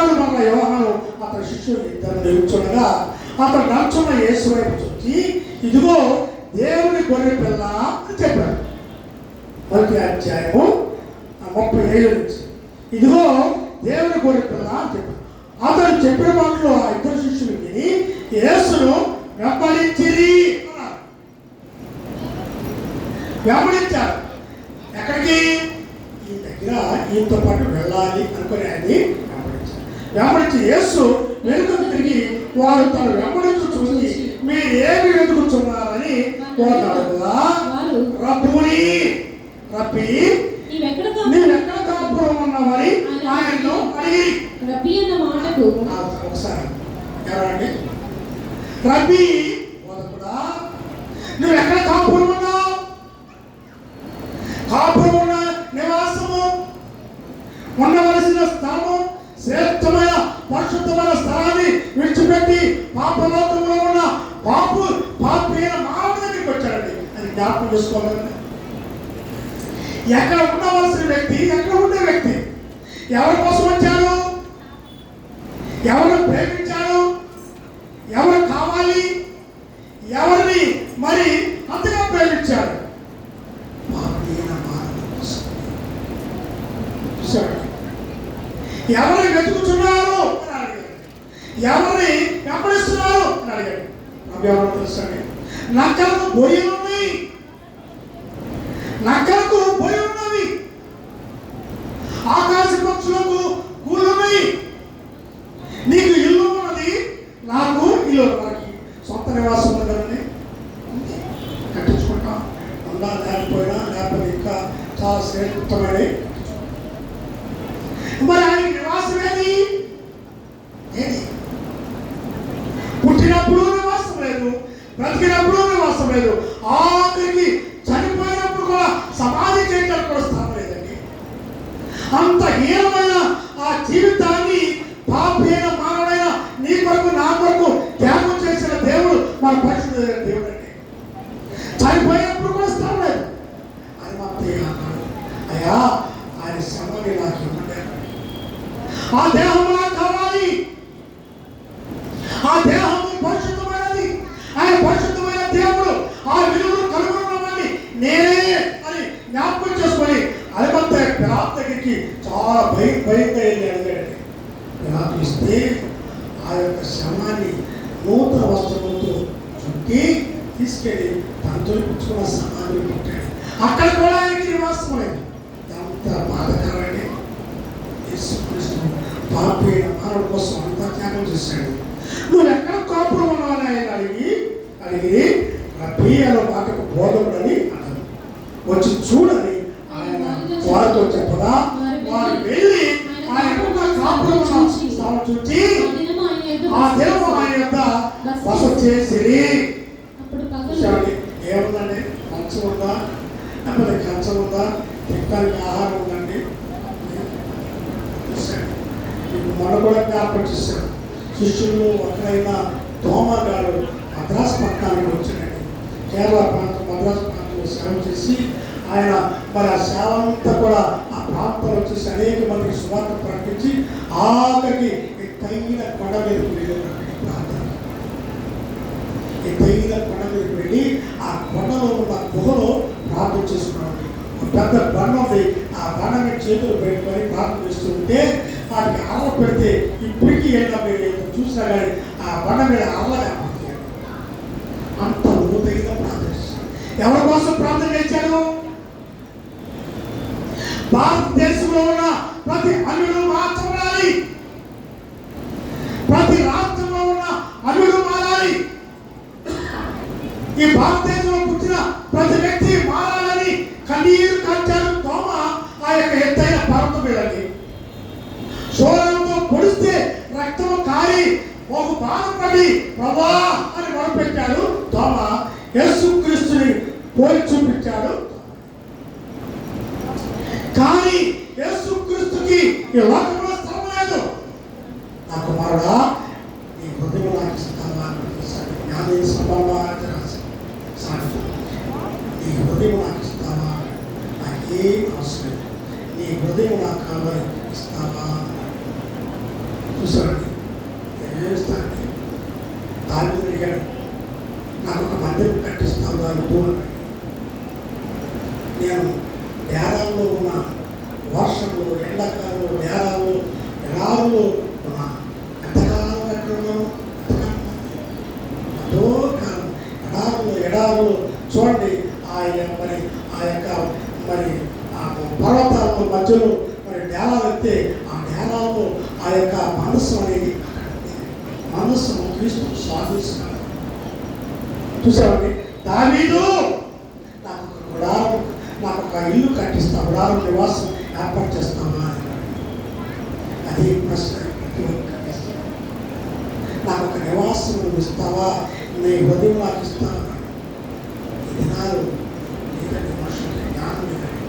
యోహాను అతని శిష్యులు ఇద్దరు నిల్చుండగా అతను నడుచున్న యేసు వైపు చూసి ఇదిగో దేవుని గొర్రె పిల్ల అని చెప్పాడు. మొదటి అధ్యాయము 37 నుంచి ఇదిగో దేవుని గొర్రె పిల్ల అని చెప్పాడు. అతను చెప్పిన మాటలో ఆ ఇద్దరు శిష్యులు విని యేసును వెంబడించిరి అన్నారు. వెంబడించారు. ఎక్కడికి? ఈ దగ్గర ఈయనతో పాటు వెళ్ళాలి అనుకుని ఆయన్ని వెంబడించారు. వెంబడించి యేసు వెనుకకు తిరిగి వారు తను వెంబడించు చూసి మీరు ఏమి వెతుకుతున్నారని వారు అడుగుదా రబ్బుని రబ్బీ నీవెక్కడ కాపురం ఉన్నావని ఆయనను అడిగి రబ్బీ అన్న మాటకు ఒకసారి ఎవరండి రబ్బీ బోధకుడా నువ్వు ఎక్కడ కాపురం ఉన్నావు? కాపురం ఉన్న నివాసము ఉండవలసిన స్థలము శ్రేష్టమైన పరిశుద్ధమైన స్థలాన్ని విడిచిపెట్టి పాపలోకంలో ఉన్న పాపైన మానవుడి దగ్గరికి వచ్చాడండి. అది జ్ఞాపకం చేసుకోవాలండి. ఎక్కడ ఉండవలసిన వ్యక్తి ఎక్కడ ఉండే వ్యక్తి ఎవరి కోసం వచ్చాడు? ఎవరు ప్రేమించాడు? ఎవరు కావాలి? ఎవరిని మరి అంతగా ప్రేమించాడు? పాపైన మానవుడి కోసం చూశాడు. ఎవరిని వెతుకుతున్నారు అని అడిగాడు. ఎవరిని వెంబడిస్తున్నారు అని అడిగాడు. అవి ఎవరో తెలుసండి. నక్కలకు బొయ్యలు ఉన్నాయి. నక్కలకు బొయ్యలు ఉన్నవి. ఆకాశ పక్షులకు కూలున్నాయి. నీకు ఇల్లు ఉన్నది, నాకు ఇల్లు. మనకి సొంత నివాసం ఉంది కదండి, కట్టించుకుంటాం. ఉందా లేకపోయినా లేకపోతే ఇంకా చాలా శ్రేష్టమైనవి. మరి ఆయన నివాసం ఏది? పుట్టినప్పుడు నివాసం లేదు, బ్రతికినప్పుడు నివాసం లేదు, ఆఖరికి చనిపోయినప్పుడు కూడా సమాధి చేయడానికి కూడా స్థానం లేదండి. అంత హీనమైన ఆ జీవితాన్ని పాపైన మానవుడైన నీ కొరకు నా కొరకు త్యాగం చేసిన దేవుడు మన పరిశుద్ధ దేవుడు అండి. చనిపోయినప్పుడు కూడా స్థానం లేదు. అది మాత్రమే అన్నాడు, అయ్యా ఆయన శ్రమని నాకు ఇవ్వండి. ఆ దేహం నాకు కావాలి. ఆ దేహము పరిశుద్ధమైనది. ఆయన పరిశుద్ధమైన దేవుడు. ఆ విలువను కనుగొనమని నేనే అని జ్ఞాపకం చేసుకొని అరిమత్త పిలాతు దగ్గరికి చాలా భయంగా వెళ్ళి అడిగాడండి. పిలాతు ఇస్తే ఆ యొక్క శవాన్ని నూతన వస్త్రములతో చుట్టి తీసుకెళ్ళి తనతో పుచ్చుకున్న సమాధిని పెట్టాడు. అక్కడ కూడా ఆయనకి నివాసం లేదు. ఎంత బాధకరమండి. పాపైన మానవుడి కోసం అంతా త్యాగం చేశాడు. నువ్వు ఎక్కడ కాపురం ఉన్నావని ఆయన అడిగి రబ్బీ అనే మాటకు బోధకుడని అన్నాడు. వచ్చి చూడని ఆయన వారితో చెప్పగా వారు వెళ్ళి ఆయన కాపురం స్థానం చూచి ఆ దినము ఆయన యొక్క బస చేసి ఏముందండి? మంచం ఉందా? లేకపోతే కంచం ఉందా? తినడానికి ఆహారం ఉందండి? మొన్న కూడా జ్ఞాపకం చేశాడు. శిష్యులు ఒకరైన తోమా గారు మద్రాసు పట్టణానికి వచ్చిందండి. కేరళ ప్రాంతం మద్రాసు ప్రాంతంలో సేవ చేసి ఆయన మరి ఆ సేవ అంతా కూడా ఆ ప్రాంతంలో వచ్చేసి అనేక మందికి సువార్త ప్రకటించి ఆఖరికి ఎత్తైన కొండ మీదకి వెళ్ళినటువంటి ప్రాంతం. ఎత్తైన కొండ మీదకి వెళ్ళి ఆ కొండలో ఉన్న గుహలో ప్రార్థన చేసుకున్నాడు. పెద్ద బండ ఉంది. ఆ బండ మీద చేతులు పెట్టుకొని ప్రార్థన చేస్తూ ఉంటే వాటికి అరవ పెడితే ఇప్పటికీ ఏంటో మీరు చూసినా కానీ ఆ బండ మీద అరవ కనపడుతుంది. అంత లోతైన ప్రార్థన చేశాడు. ఎవరి కోసం ప్రార్థన చేశాడు? భారతదేశంలో ఉన్న ప్రతి అన్యుడు మార్చబడాలి. ప్రతి రాష్ట్రంలో ఉన్న అన్యుడు మారాలి. ఈ భారతదేశంలో పుట్టిన ప్రతి వ్యక్తి మారాలని కన్నీరు కార్చాడు తోమ ఆ యొక్క ఎత్తైన పర్వతం మీదకి. సోదరులతో బాధపడి ప్రభా అని మొదలుపెట్టాడు తోమ. యేసుక్రీస్తుని పోలి చూపించాడు. కానీ యేసుక్రీస్తుకి ఈ లోకంలో స్థలం లేదు. నా కుమారుడా నీ హృదయం నాకు ఇస్తావా జ్ఞాని సభావాన్ని రాసి నీ హృదయం నాకు ఇస్తావా, నాకేం అవసరం, నీ హృదయం నాకు కావాలి, ఇస్తావా? చూసారండి ఏమిస్తానండి. దాన్ని అడిగాడు, నాకు ఒక మందిరం కట్టిస్తావా నువ్వు? నేను నేరాల్లో ఉన్న వర్షంలో ఎండాకాలంలో నేరాల్లో ఎడారులో ఉన్నా. ఎంతకాలం ఎక్కడ ఉన్నాను? ఎంతో కాలం ఎడారులో చూడండి. ఆ యొక్క పర్వతాల మధ్యలో నేరాలు అయితే ఆ నేరాల్లో ఆ యొక్క మనస్సు అనేది మనస్సును క్రీస్తు స్వాదిస్తున్నాడు. చూసామండి. దావీదు నాకు ఒక గుడారం, నాకు ఒక ఇల్లు కట్టిస్తా, గుడారం నివాసం ఏర్పాటు చేస్తామా అని. అది ప్రశ్న. నాకు ఒక నివాసం నువ్వు ఇస్తావా, నీ హృదయం నాకు ఇస్తావా? ఈ దినాలు లేదండి, మనుషులకి జ్ఞానం లేదండి,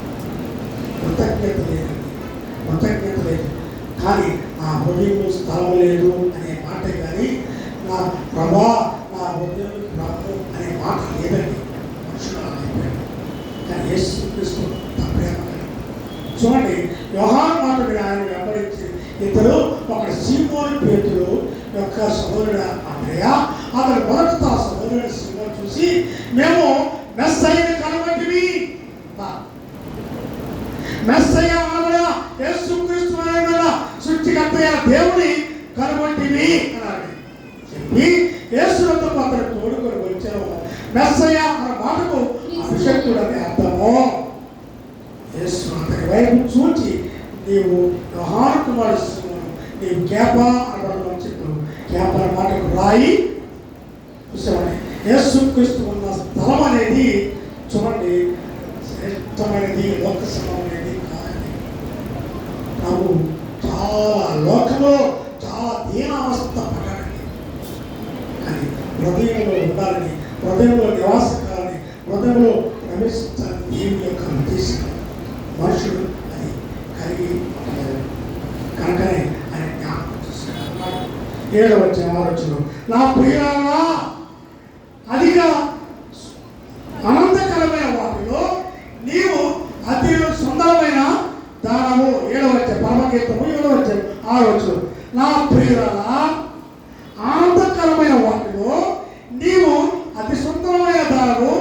కృతజ్ఞత లేదండి, కృతజ్ఞత లేదు. కానీ నా హృదయంలో స్థలం లేదు అనే మాట కానీ, నా ప్రభా నా హృదయం రాము అనే మాట లేదండి. మనుషులు అయిపోయాడు. కానీ యేసుక్రీస్తు ప్రేమ చూడండి. యోహాను మాట ఆయన వెంబడించి ఇద్దరు, ఒకటి సీమోను పేతురు యొక్క సహోదరుడు అంద్రెయ, అతను మొదట ఆ సహోదరుడు సీమోను చూసి మేము మెస్సయ్యను కనబట్టివి, మెస్సయ్య అనగా యేసుక్రీస్తు అనగా సృష్టికర్త అయిన దేవుని కనబట్టివి అన్నాడు. చెప్పి యేసులతో అతను తోడుకొని వచ్చాము. మెస్సయ్య అన్న మాటకు అభిషక్తుడు అనే అర్థము. యేసు అతని వైపు చూచి నీవు యోహాను కుమారుడు, నీవు కేపా అనడం చెప్పు. కేపా అనే మాటకు రాయి. చూసామండి. యేసుక్రీస్తు ఉన్న స్థలం అనేది చూడండి శ్రేష్టమైనది, లోక సమమైనది కాదండి. ప్రభు చాలా లోకంలో చాలా దీనావస్థ పడ్డాడండి. కానీ హృదయంలో ఉండాలని, హృదయంలో నివాసకాలని, హృదయంలో ప్రవేశించాలని దేవుని యొక్క ఉద్దేశం. మనుషుడు అది కలిగి ఉండలేదు కనుకనే ఆయన జ్ఞాపకం చేసుకున్నాడు. 7వ వచనం 6వ వచనం, నా ప్రియులారా అధిక అనంతకరమైన వాటిలో నీవు అతి సుందరమైన దానము. 7వ వచనం పరమగీతము 7వ వచనం 6వ వచనం, నా ప్రియులారా ఆనందకరమైన వాటిలో నీవు అతి సుందరమైన దానము,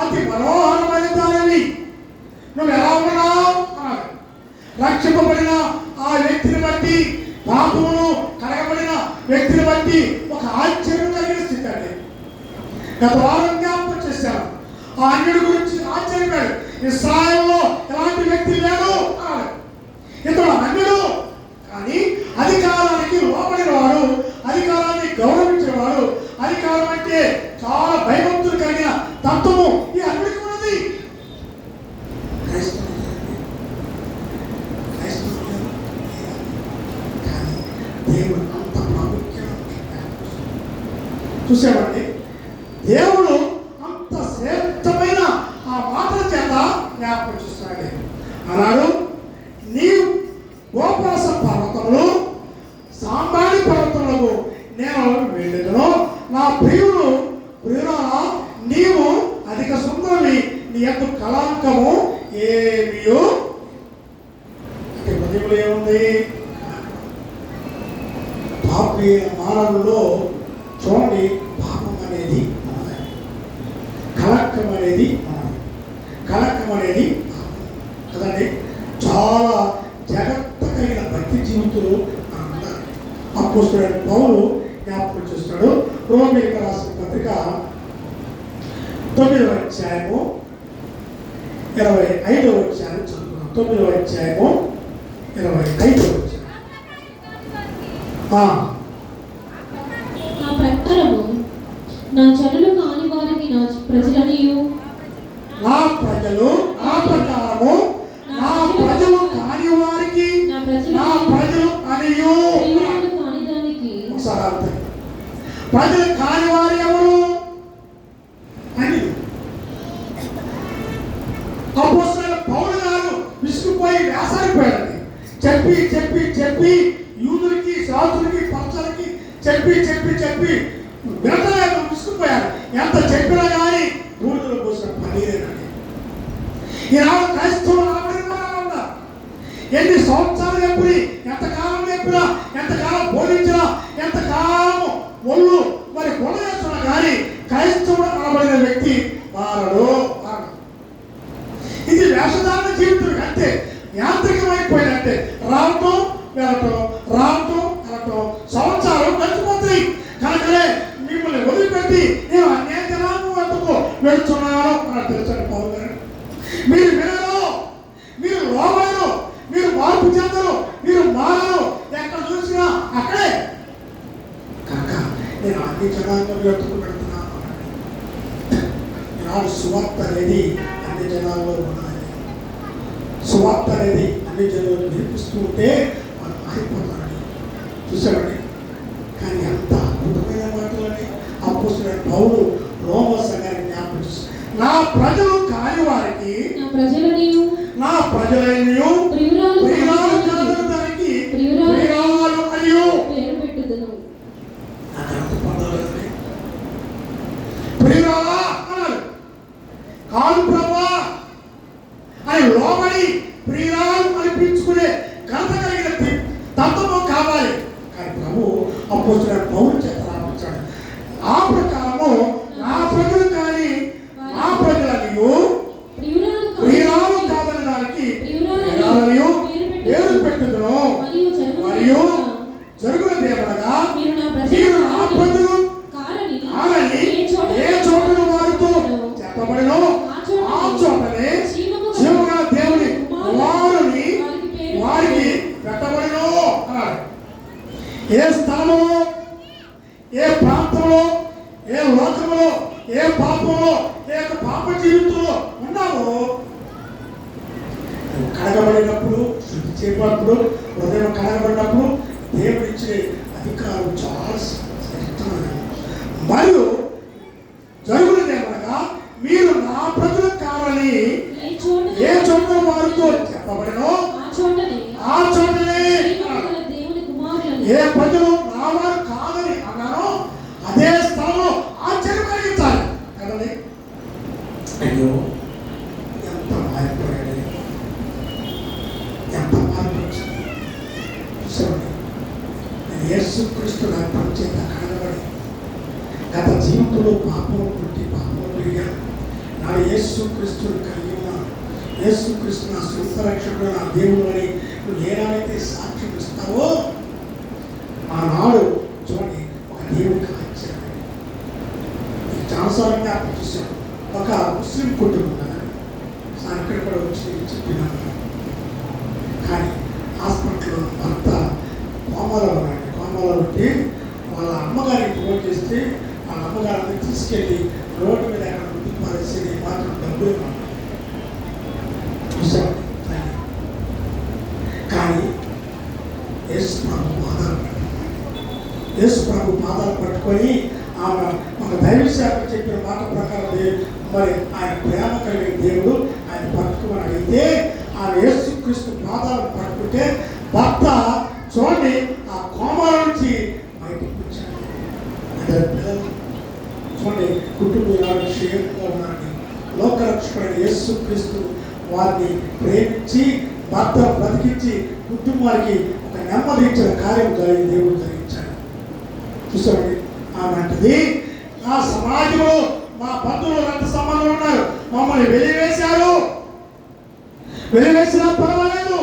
అతి మనోహరమైన దానవి. నువ్వు ఎలా ఉన్నావు అన్నాడు. రక్షింపబడిన ఆ వ్యక్తిని బట్టి, పాపమును కడగబడిన వ్యక్తిని బట్టి ఒక ఆశ్చర్యం కలిగిన స్థితి అండి. గత వారం జ్ఞాపకం చేశాను. ఆ అన్యుడి గురించి ఆశ్చర్యపోయాడు. ఇశ్రాయేలులో ఎలాంటి వ్యక్తి లేడు అన్నాడు. ఇతడు అన్యుడు కానీ అధికారానికి లోబడిన వాడు, అధికారాన్ని గౌరవించిన వాడు, అధికారం అంటే చాలా భయభక్తులు కలిగిన తత్వము ఈ అన్యుడికి ఉన్నది. దేవుడు అంత ప్రాముఖ్యం చూసామండి. దేవుడు అంత శ్రేష్టమైన ఆ మాటల చేత జ్ఞాపకం చేస్తున్నాడు. అన్నాడు, నీవు గోపాస పర్వతములు సాంబాడి పర్వతములకు నేను వెళ్ళదును. నా ప్రియుడు ప్రియురాలా నీవు అధిక సుందరమి, నీ యొక్క కళాంకము ఏమియో. అంటే హృదయంలో ఏముంది? పాపీయ మానవుల్లో చూడండి, పాపం అనేది ఉన్నది, కళంకం అనేది ఉన్నది. కళంకం అనేది కదండి. చాలా జాగ్రత్త కలిగిన భక్తి జీవితులు ఉన్నారు. అపోస్తలుడైన పౌలు జ్ఞాపకం చేస్తున్నాడు. రోమీయులకు రాసిన పత్రిక 9వ అధ్యాయము 25వ వచనం చదువుకున్నాం. 9వ అధ్యాయము 25వ వచనం. నా ప్రకారము నా జనులు కాని వారికి నా ప్రజలనియు, నా ప్రజలు నా ప్రకారము నా ప్రజలు కాని వారికి నా ప్రజలు అనియు. కాని దానికి ఒకసారి అర్థం. ప్రజలు కాని వారు ఎవరు అని అపోస్తలుడైన పౌలు గారు విసుగుపోయి వేసారిపోయాడండి. చెప్పి చెప్పి చెప్పి యూదులకి శాస్త్రులకి పంచలకి చెప్పి చెప్పి చెప్పి వినటలేదు, విసుగుపోయారు. ఎంత చెప్పినా కానీ బూడిదలో పోసిన పనిరేనండి. ఈనాడు క్రైస్తవులు ఉన్నారు. ఎన్ని సంవత్సరాలు చెప్పి ఎంతకాలం చెప్పినా, ఎంతకాలం బోధించినా, ఎంతకాలం ఒళ్ళు మరి కొనవేస్తున్నా కానీ క్రైస్తవుడు అనబడిన వ్యక్తి మారడు. ఇది వేషధారణ జీవితం అంతే, యాంత్రికమైపోయినట్టే. రావటం వెళ్ళటం, రావటం వెళ్ళటం, సంవత్సరాలు గడిచిపోతాయి. కనుకనే మిమ్మల్ని వదిలిపెట్టి నేను అన్య జనాలను వద్దకు వెళ్తున్నాను అని తెలుసండి పౌలు గారు. మీరు వినరు, మీరు లోబడరు, మీరు మార్పు చెందరు, మీరు మారరు. ఎక్కడ చూసినా అక్కడే. కనుక నేను అన్ని జనాలను వెతుకు పెడుతున్నాను. ఈనాడు సువార్త అనేది అన్ని జనాల్లో ఉన్నది. సువార్త అనేది అన్ని జనాలు వినిపిస్తూ ఉంటే మనం మారిపోతారని చూసామండి. కానీ ఎంత అద్భుతమైన మాటలని అపోస్తలుడైన పౌలు రోమ సంఘానికి జ్ఞాపకం చేస్తారు. నా ప్రజలు కాని వారికి నా ప్రజలనియు ప్రియురాలు కాదని దానికి ప్రియురాలు అనియు పేరు పెట్టుదును. ప్రియురాలా అన్నారు. కాదు ప్రభా అని లోబడి ప్రియురాలు అనిపించుకునే ఘనత కలిగిన తత్వము కావాలి. కానీ ప్రభు అపోస్తలుడైన పౌలు చేత రాపించాడు. ఆ ప్రకారము నా ప్రజలు కానీ నా ప్రజలనియు ప్రియురాలు కాదని దానికి ప్రియురాలనియు పేరు పెట్టుదును. మరియు జరుగునదేమనగా మీరు నా ప్రజలు కారని ఏ చోటను వారితో చెప్పబడినో ఆ చోటనే జీవగల దేవుని కుమారుని వారికి పెట్టబడినో అన్నాడు. ఏ స్థలములో, ఏ ప్రాంతంలో, ఏ లోకంలో, ఏ పాపంలో, ఏ పాప జీవితంలో ఉన్నావో కడగబడినప్పుడు, శుద్ధి చేయబడినప్పుడు, హృదయం కడగబడినప్పుడు దేవుడు ఇచ్చే అధికారం చాలా శ్రేష్టమైనది. మరియు జరుగునదేమనగా మీరు నా ప్రజలు కావాలని ఏ చోట వారితో చెప్పబడినో ఆ చోటనే ఏ ప్రజలు నా వారు కాదని అన్నారో అదే స్థలంలో ఆశ్చర్యం కలిగించాలి కదండి. అయ్యో ఎంత మారిపోయాడు, ఎంత మార్పు వచ్చింది చూసామండి. నేను యేసుక్రీస్తు నా పరిచేత కనబడి గత జీవితంలో పాపం పుట్టి పాపం పెరిగాను. నాడు యేసుక్రీస్తుని కలిగి ఉన్నాను. యేసుక్రీస్తు నా సొంత రక్షకుడు, నా దేవుడు అని నువ్వు ఏదైతే సాక్ష్యం ఇస్తావో ఆనాడు చూడండి ఒక దేవుడికి ఆశ్చర్యం. చాలాసార్లు జ్ఞాపకం చూశాను. ఒక ముస్లిం కుటుంబం అక్కడ కూడా వచ్చి చెప్పినాను. కానీ హాస్పిటల్లో భర్త కోమాలో ఉన్నాడు. కోమాలో ఉంటే వాళ్ళ అమ్మగారికి ఫోన్ చేస్తే వాళ్ళ అమ్మగారిని తీసుకెళ్ళి రోడ్డు మీద ఎక్కడ ముందుకు పారేసి మాత్రం డబ్బులు చూసాను. కానీ యేసు ప్రభు పాదాలు పట్టుకొని ఆమె ఒక దైవ శాఖ చెప్పిన మాట ప్రకారం మరి ఆయన ప్రేమ కలిగిన దేవుడు ఆయన పట్టుకోమని అడిగితే ఆమె యేసుక్రీస్తు పాదాలు పట్టుకుంటే భర్త చూడండి ఆ కోమాల నుంచి బయటకు వచ్చాడు. పిల్లలు చూడండి కుటుంబం క్షేమంగా ఉన్నారని లోకరక్షకుడైన యేసుక్రీస్తు వారిని ప్రేమించి భర్త బ్రతికించి కుటుంబానికి ఒక నెమ్మది ఇచ్చిన కార్యం జరిగి దేవుడు జరిగించాడు. చూసామండి. ఆమె అంటది నా సమాజంలో మా బంధువులు రక్త సంబంధం ఉన్నారు, మమ్మల్ని వెలివేశారు, వెలివేసినా పర్వాలేదు,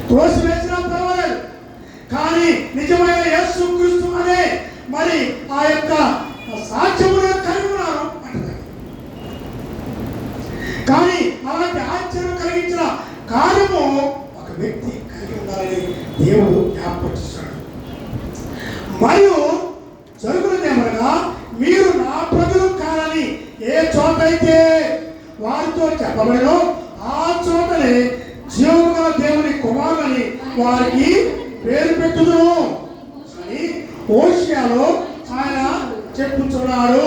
తోసివేసినా పర్వాలేదు, కానీ నిజమైన యేసుక్రీస్తు అనే మరి ఆ యొక్క సాక్ష్యమును కలిగి ఉన్నారు అంటది. కానీ అలాంటి ఆశ్చర్యం కలిగించిన కార్యము ఒక వ్యక్తి కలిగి ఉండాలని దేవుడు జ్ఞాపకం. మరియు జరుగునదేమనగా మీరు నా ప్రజలు కాదని ఏ చోటైతే వారితో చెప్పబడినో ఆ చోటనే జీవముగల దేవుని కుమారుని వారికి పేరు పెట్టుదును అని హోషేయలో ఆయన చెప్పుచున్నాడు.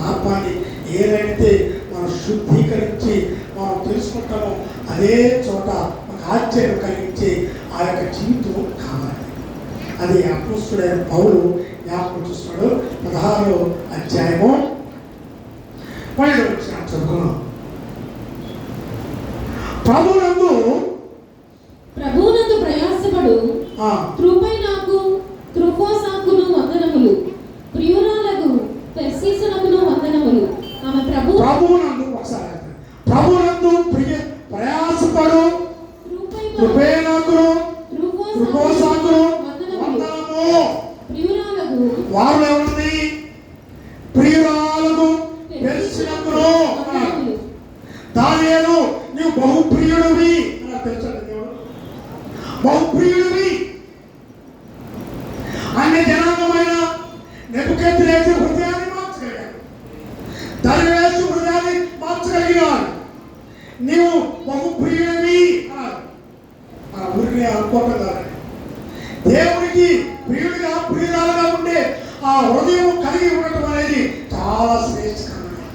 పాపాన్ని ఏదైతే మనం శుద్ధీకరించి మనం తెలుసుకుంటామో అదే చోట ఒక ఆశ్చర్యం కలిగించే ఆ యొక్క జీవితం కావాలి. అది అపోస్తుడైన పౌలు జ్ఞాపకం చూస్తున్నాడు. 16వ అధ్యాయము 12వ వచనం చదువుకున్నాం. ప్రభువునందు ప్రయాసపడు కృపై నాకు త్రుఫోసాకును వందనములు, ప్రియురాలకు పెర్సీసునకును వందనములు. ఆమె ప్రభువునందు ప్రయాసపడు కృపై నాకు త్రుఫోసాకును వందనము. వారు ఎవరిది? ప్రియురాలకు పెర్సీసునకును. దానియేలు నీవు బహుప్రియుడివి అని తెలుసండి. దేవుడు బహుప్రియుడివి. అన్ని జనాంగమైన నెబుకద్నెజరు హృదయాన్ని మార్చగలిగాడు, దర్యావేషు హృదయాన్ని మార్చగలిగినాడు. నీవు బహుప్రియుడివి అన్నాడు. మన ఊరికి అనుకోవటం కాదు, దేవునికి ప్రియుడిగా ప్రియురాలుగా ఉండే ఆ హృదయం కలిగి ఉండటం అనేది చాలా శ్రేష్టకరమైనది.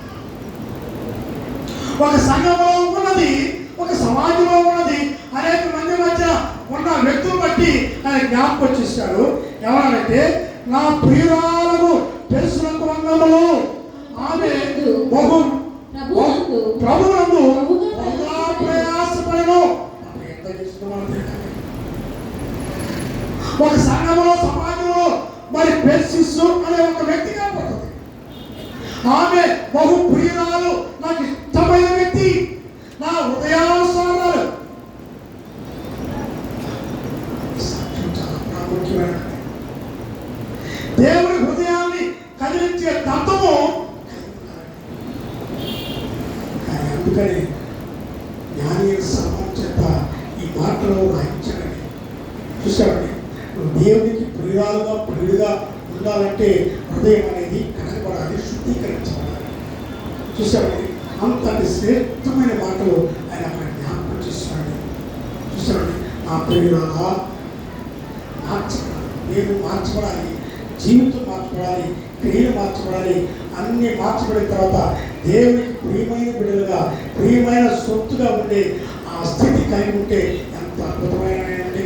ఒక సంఘంలో ఉన్నది, ఒక సమాజంలో ఉన్నది, అనేక మంది మధ్య ఉన్న వ్యక్తులు బట్టి ఆయన జ్ఞాపకం చేశాడు. ఎవరంటే నా ప్రియురాలకు పెర్సీసునకు వందనములు, ఆమె ప్రభువునందు బహుగా ప్రయాసపడెను. ఎంత చేస్తున్నాడు? ఒక సంఘంలో సమాజంలో మరి పెర్సీసు అనే ఒక వ్యక్తి కనపడుతుంది. ఆమె బహు ప్రియురాలు, నాకు ఇష్టమైన వ్యక్తి, నా హృదయానుసారాలు. చాలా ప్రాముఖ్యమైన దేవుని హృదయాన్ని కదిలించే తత్వము. కానీ అందుకని జ్ఞాని సమం చేత ఈ మాటలు రాయించండి. చూసామండి, నువ్వు దేవునికి ప్రియుడిగా ఉండాలంటే హృదయం అనేది కడగబడాలి, శుద్ధీకరించబడాలి. చూసామండి, అంతటి శ్రేష్టమైన మాటలు ఆయన అక్కడ జ్ఞాపకం చేస్తున్నాడు. చూసామండి, నా ప్రియురాలా మార్చబడాలి, నేను మార్చబడాలి, జీవితం మార్చబడాలి, క్రియలు మార్చబడాలి. అన్నీ మార్చబడిన తర్వాత దేవునికి ప్రియమైన బిడ్డలుగా, ప్రియమైన సొత్తుగా ఉండే ఆ స్థితి కలిగి ఉంటే ఎంత అద్భుతమైనది.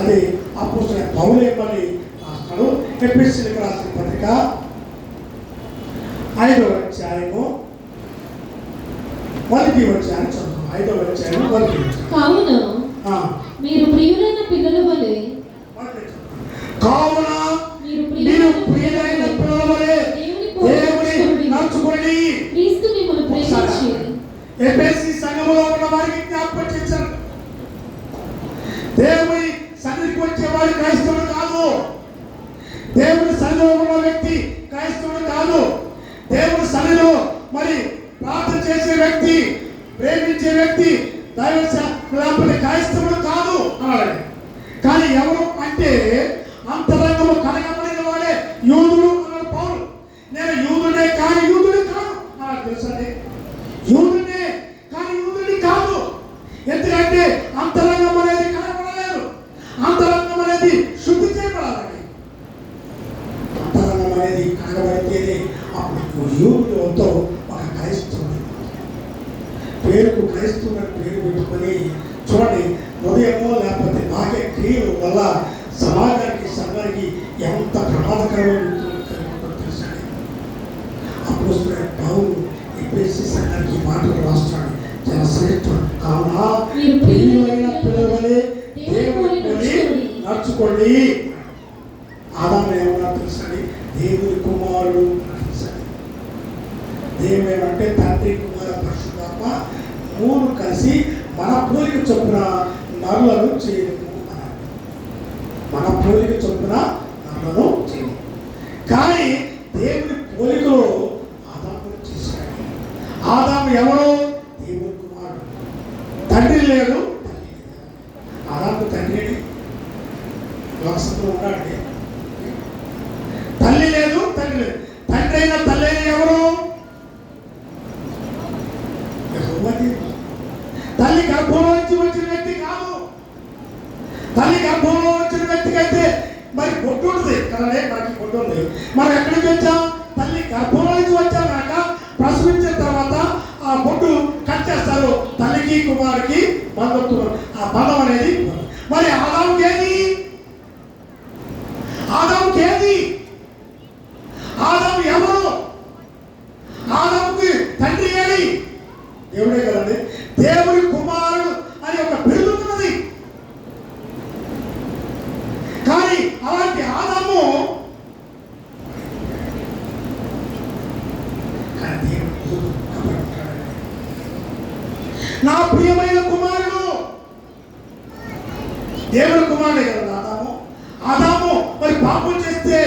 అది అపోస్తలుడైన పౌలు ఏమని రాస్తాడు? ఎఫెసీయులకు రాసిన పత్రిక 5వ అధ్యాయము 1వ వచనం చదువు. 5వ అధ్యాయము 1వ వచనం. కావున మీరు ప్రియులైన పిల్లల వలె దేవుని నడుచుకోండి. క్రీస్తు మిమ్మల్ని ప్రేమించి. ఎఫెసీ సంఘములో ఉన్న వారికి జ్ఞాపకం చేశారు. దేవుని సన్నిధికి వచ్చేవాడు క్రైస్తవుడు కాదు, దేవుని సన్నిధిలో ఉన్న వ్యక్తి క్రైస్తవుడు కాదు, దేవుని సన్నిధిలో మరి ప్రార్థన చేసే వ్యక్తి, ప్రేమించే వ్యక్తి లేకపోతే క్రైస్తవుడు కాదు అన్నాడు. కానీ ఎవరు అంటే అంతరంగంలో కడగబడిన వాడే యూదుడు అన్నాడు పౌలు. నేను యూదుడే కానీ యూదుడు కాదు అన్నాడు. తెలుసండి, యూదుడే కానీ యూదుడి కాదు. ఎందుకంటే అంతరంగం అనేది కడగబడలేదు, అంతరంగం అనేది శుద్ధి చేయబడాలి. అంతరంగం అనేది కడగబడితేనే అప్పుడు యూదుడు అవుతావు, ఒక క్రైస్తవుడు. పేరుకు క్రైస్తవుడు పేరు పెట్టుకొని చూడండి, హృదయమో లేకపోతే బాహ్య క్రియల వల్ల సమాజానికి సంఘానికి ఎంత ప్రమాదకరమైన తెలుసండి. అపోస్తలుడైన పౌలు ఎఫెసీ సంఘానికి మాటలు రాస్తాడు, చాలా శ్రేష్ఠుడు. కావున ప్రియులైన పిల్లలే దేవుని నడుచుకోండి. ఆదాము ఏమన్నా తెలుసండి? దేవుని కుమారుడు తెలుసండి. దేవుడు ఏమంటే తండ్రి, కుమార, పరిశుద్ధాత్మ 3 కలిసి మన పోలిక చొప్పున నరులను చేయము అన్నాడు. మన పోలిక చొప్పున నరులను చేయము. కానీ దేవుని పోలికలో ఆదాము చేశాడు. ఆదాము ఎవరు? దేవుని కుమారుడు. తండ్రి లేడు, తల్లి లేదు. ఆదాము తండ్రి లోకసంలో ఉన్నాడు. తల్లి లేదు, తండ్రి లేదు. తండ్రి అయిన తల్లి అయిన ఎవరు? తల్లి గర్భంలో నుంచి వచ్చిన వ్యక్తి కాదు. తల్లి గర్భంలో కదండి, మనకి గుడ్డు ఉంది. మనం ఎక్కడి నుంచి వచ్చాం? తల్లి గర్భంలో నుంచి వచ్చాం కనుక ప్రసవించిన తర్వాత ఆ గుడ్డు కట్ చేస్తారు. తల్లికి కుమారుడికి బంధుత్వం, ఆ బంధం అనేది. మరి ఆదాముకి ఏది? ఆదాముకి ఏది? ఆదాము ఎవరు? ఆదాముకి తండ్రి ఏది? దేవుడే కదండి. దేవుడి కుమారుడు అని ఒక బిరుదున్నది. కానీ అలాంటి ఆదాము నా ప్రియమైన కుమారుడు, దేవుడి కుమారుడే కదా ఆదాము. ఆదాము మరి పాపం చేస్తే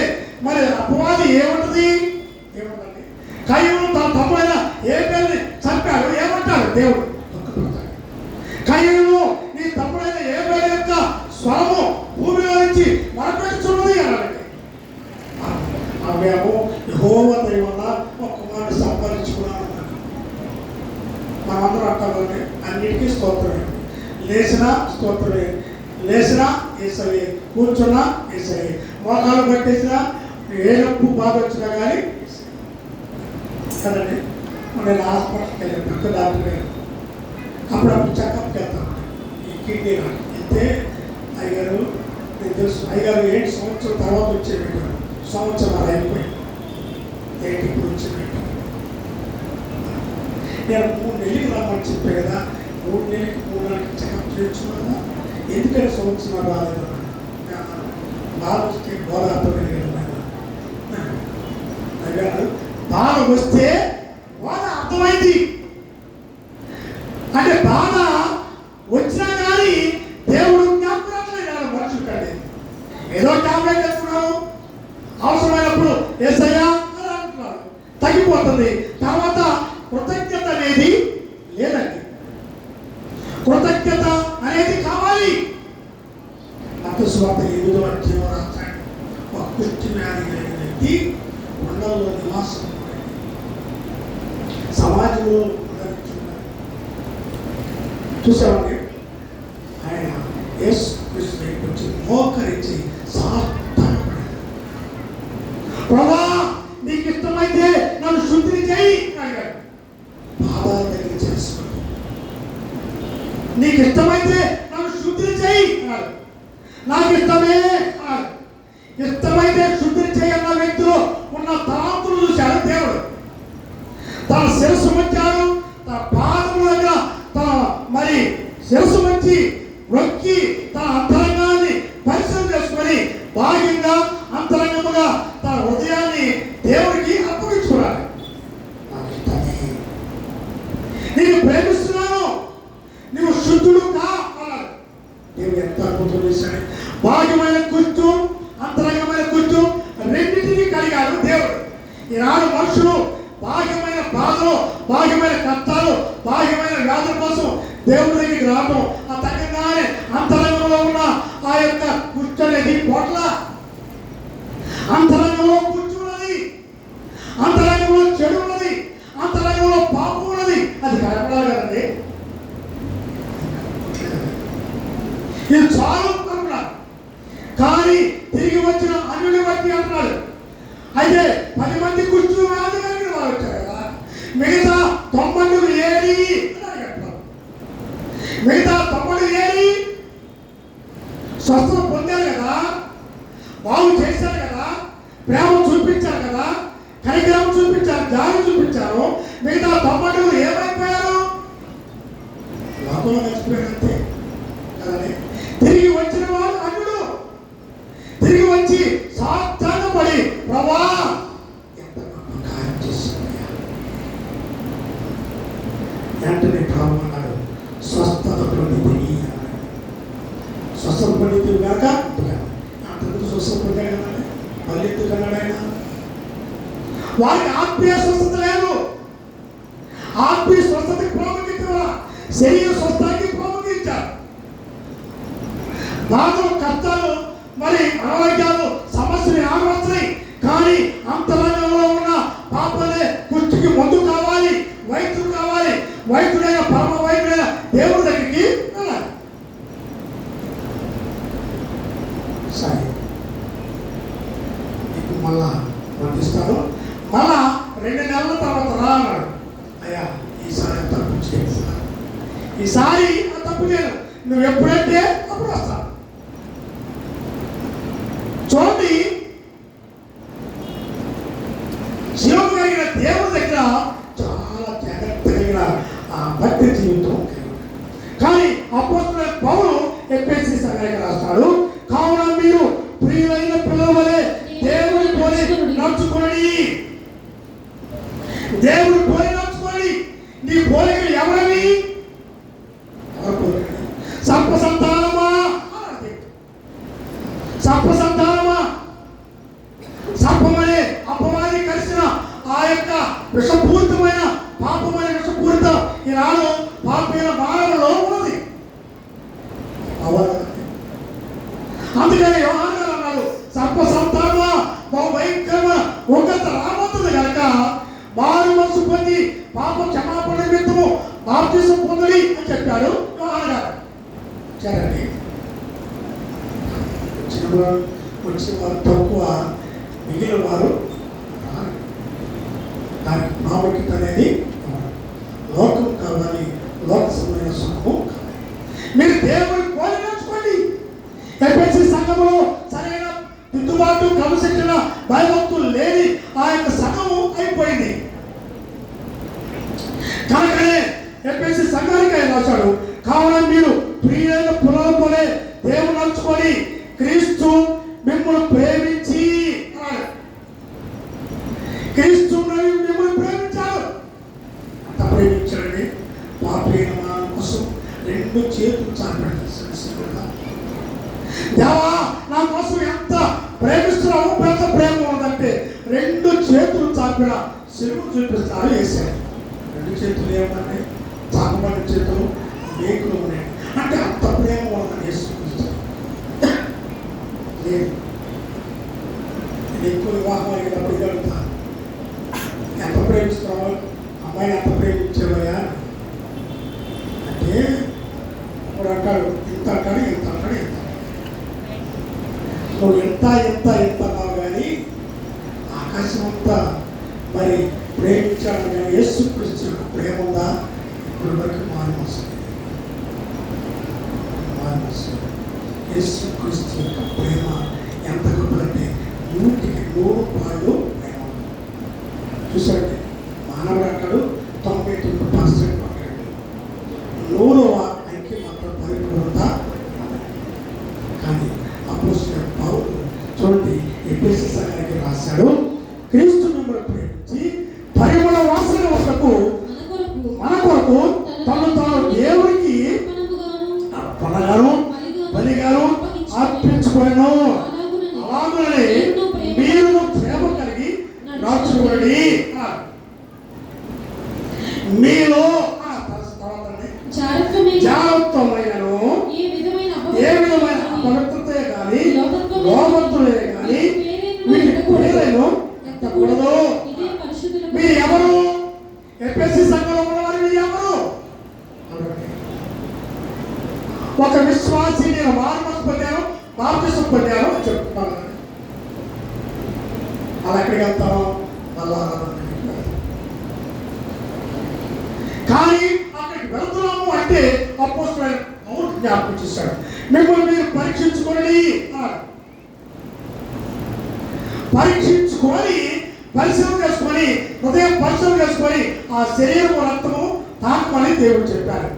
మరి అపవాది ఏముంటది? ఏముంటది? కయ్యూను తన తమ్ముడైన హేబెలుని చంపాడు. ఏమంటాడు దేవుడు? కయ్యూను నీ తమ్ముడైన హేబెలు యొక్క స్వరము భూమిలో నుంచి మొరపెట్టుచున్నది అన్నాడండి. అవేమో యెహోవా దయ వల్ల ఒక కుమారుని సంపాదించుకున్నాను అన్నాడు. మనందరం అంటామంటే అన్నిటికీ స్తోత్రమే. లేచినా స్తోత్రమే, లేచినా యేసయ్యే, కూర్చున్నా యేసయ్యే, మోకాలు పట్టేసినా ఏ నొప్పు బాధ వచ్చినా కానీ కదండి. నేను హాస్పిటల్కి వెళ్ళాను, పక్క డాక్టర్ గారు అప్పుడప్పుడు చెకప్ చేస్తాను. ఈ కిడ్నీ అయితే అయ్యగారు నేను తెలుసు, అయ్యగారు 7 సంవత్సరాల తర్వాత వచ్చేటట్టు, సంవత్సరాలు అయిపోయింది, ఏంటి ఇప్పుడు వచ్చేటట్టు. నేను 3 నెలలకు రమ్మని చెప్పే కదా, 3 నెలలకి 3 నెలలకి చెకప్ చేయించుకున్నా. ఎందుకంటే సంవత్సరాలు రాలేదు బాధ వస్తే గోదావరి అయ్యారు. బాధ వస్తే బాధ అర్థమైంది అంటే బాధ వచ్చినా కానీ దేవుడు జ్ఞాపకం మనుషులు కండి. ఏదో టాబ్లెట్ వేసుకున్నాము, అవసరమైనప్పుడు ఏసయ్యా అని అంటున్నాడు, తగ్గిపోతుంది. తర్వాత కృతజ్ఞత అనేది లేదండి. కృతజ్ఞత అనేది కావాలి. అర్థస్వార్థ 8వ అధ్యాయం రాస్తాడు. ఒక కుష్టి వ్యాధి కలిగిన వ్యక్తి కొండల్లో నివాసం సమాజంలో చూసామండి. ఆయన యేసు క్రీస్తు దగ్గరికి వచ్చి మోకరించి సాష్టాంగపడి, ప్రభా నీకు ఇష్టమైతే నన్ను శుద్ధిని చేయి అడిగాడు. పాదాల దగ్గర చేసుకోండి, నీకు ఇష్టమైతే నన్ను శుద్ధిని చేయి అన్నాడు. నాకు ఇష్టమే అన్నాడు. ఇష్టమైతే శుద్ధిని చేయన్న వ్యక్తిలో ఉన్న తలాంతులు చూశాడు దేవుడు. తన శిరస్సు వచ్చాడు, తన పాదముల దగ్గర తన మరి శిరస్సు వచ్చి రొక్కి తన అంతరంగాన్ని పరిశీలన చేసుకొని భాగ్యంగా అంతరంగముగా తన హృదయాన్ని దేవుడికి అప్పగించుకున్నాడు. నేను ప్రేమిస్తున్నాను, నువ్వు శుద్ధుడు కా అన్నాడు. దేవుడు ఎంత అద్భుతం చేశాడు. భాగ్యమైన కూర్చు, అంతరంగమైన కూర్చు రెండింటినీ కలిగాడు దేవుడు. ఈనాడు మనుషులు భాగ్యమైన బాధలు, భాగ్యమైన కష్టాలు, భాగ్యమైన వ్యాధుల కోసం దేవుడి దగ్గరికి రావడం, ఆ తగ్గగానే అంతరంగంలో ఉన్న ఆ యొక్క కూర్చొనేది పోట్ల, అంతరంగంలో కూర్చున్నది, అంతరంగంలో చెడు ఉన్నది, అంతరంగంలో పాపం ఉన్నది. అది కనపడాలి కదండి. ఇది చాలు అనుకున్నాడు. కానీ తిరిగి వచ్చిన అన్యుని బట్టి అంటున్నాడు. అయితే 10 మంది కూర్చుని వ్యాధి కలిగిన వారు వచ్చారు కదా, మిగతా 90 ఏరి అని అడిగాడు. మిగతా 90 ఏరి స్వస్థత పొందారు కదా, బాగు చేశారు కదా, ప్రేమ చూపించారు కదా, కనికరం చూపించారు, జాలి చూపించారు. మిగతా 90 ఏమైపోయారు? లోకంలో మర్చిపోయారంతే కదండి. తిరిగి వచ్చిన వాడు అన్యుడు తిరిగి వచ్చి సాష్టాంగపడి, ప్రభా ఎంత గొప్ప కార్యం చేస్తున్నాయా. వెంటనే ప్రభు అన్నాడు, స్వస్థత పొందితిని అన్నాడు. స్వస్థత పొందితిని కాక అంతకు స్వస్థత పొందాడు కదండి. మళ్ళీ ఎందుకు అన్నాడు ఆయన? వారికి ఆత్మీయ స్వస్థత లేదు. ఆత్మీయ స్వస్థతకి ప్రాముఖ్యత, శరీర స్వస్థతకి ప్రాముఖ్యత. బాధలు, కష్టాలు, మరి అనారోగ్యాలు, సమస్యలు ఆడవస్తున్నాయి. కానీ అంతరంగంలో ఉన్న పాపలే కుష్టికి మందు కావాలి, వైద్యుడు కావాలి. వైద్యుడైన పరమ వైద్యుడైన దేవుడి దగ్గరికి వెళ్ళాలి. సరే సర్ప సంతానమా, సర్పమనే అపవాది కలిసిన ఆ యొక్క విషపూరితమైన పాపమైన విషపూరితం ఈనాడు పాపమైన మానవులలో ఉన్నది. అందుకని యోహాను గారు అన్నారు, సర్ప సంతానమా బహు భయంకరమైన ఉగ్రత రాబోతుంది కనుక మారు మనసు పొంది పాప క్షమాపణ నిమిత్తము బాప్తిసం పొందని అని చెప్పాడు యోహాను గారు. సరే, వచ్చిన వారు తక్కువ, మిగిలిన వారు దానికి ప్రాముఖ్యత అనేది లోకం కావాలి, లోక సమయ సుఖము కావాలి. మీరు దేవుని పోలి నేర్చుకోండి. ఎఫెసీ సంఘములో సరైన దిద్దుబాటు క్రమశిక్షణ భయభక్తులు లేని ఆ యొక్క సంఘము అయిపోయింది. కనుకనే ఎఫెసీ సంఘానికి ఆయన రాశాడు, కావున మీరు ప్రియులైన పురాల పోలే దేవుని నడుచుకొని క్రీస్తు మిమ్మల్ని ప్రేమించి, క్రీస్తు మిమ్మల్ని ప్రేమించాడు. అంత ప్రేమించాడండి. పాపైన మన కోసం 2 చేతులు చాపాడు. దేవా నా కోసం ఎంత ప్రేమిస్తున్నావు, పెద్ద ప్రేమ ఉందంటే 2 చేతులు చాపిన సిలువు చూపిస్తాడు వేశాడు. 2 చేతులు ఏమన్నాయి, చాపబడిన చేతులు మేకులు ఉన్నాయి అంటే అంత ప్రేమ ఉందని వేసుకుంటాడు. లేదు, నేను ఎక్కువ వివాహం అయినప్పుడు జరుగుతాను, ఎంత ప్రేమిస్తున్నావు, అమ్మాయిని ఎంత ప్రేమించేవయ్యా అంటే ఇప్పుడు అంటాడు, ఇంత అంటాడు, ఇంత అంటాడు, ఇంత. నువ్వు ఎంత ఎంత ఎంత అన్నావు కానీ ఆకాశం అంతా మరి ప్రేమించాడు కానీ యేసుక్రీస్తు యొక్క ప్రేమ ఉందా? ఇప్పుడు వరకు మానవసం. యేసుక్రీస్తు యొక్క ప్రేమ ఎంత గొప్పదంటే 100% ప్రేమ. చూసాడు, మానవుడు అంటాడు 99% అంటాడు, 100వ అంకి మాత్రం పరిపూర్ణత. కానీ అపోస్తలుడైన పౌలు చూడండి, ఎఫెసీ సంఘానికి రాశాడు, క్రీస్తు మిమ్మల్ని ప్రేమించి పరిమళ వాసన వరకు మన కొరకు తను తాను దేవునికి అర్పణగాను బలిగాను అర్పించుకోను. అలాగనే మీరు ప్రేమ కలిగి నడుచుకోండి. మీలో జాగ్రత్తమైనను ఏ విధమైన అపవిత్రతే కానీ లోపత్తులే కానీ వీటి పేర్లను ఎత్తకూడదు. మీరు ఎవరు? ఎఫెసీ సంఘంలో ఉన్నవారు మీరు ఎవరు? ఒక విశ్వాసి, నేను మారుమనసు పొందాను, బాప్తిసం పొందాను అని చెప్తున్నాను. అలా ఎక్కడికి వెళ్తాను? మళ్ళా కానీ అక్కడికి వెళ్తున్నాము అంటే అపోస్తలుడైన పౌలు జ్ఞాపకం చేశాడు, మిమ్మల్ని మీరు పరీక్షించుకోండి. పరీక్షించుకొని పరిశీలన చేసుకొని హృదయం పరిశీలన చేసుకొని ఆ శరీరము రక్తము తాకమని దేవుడు చెప్పాడు.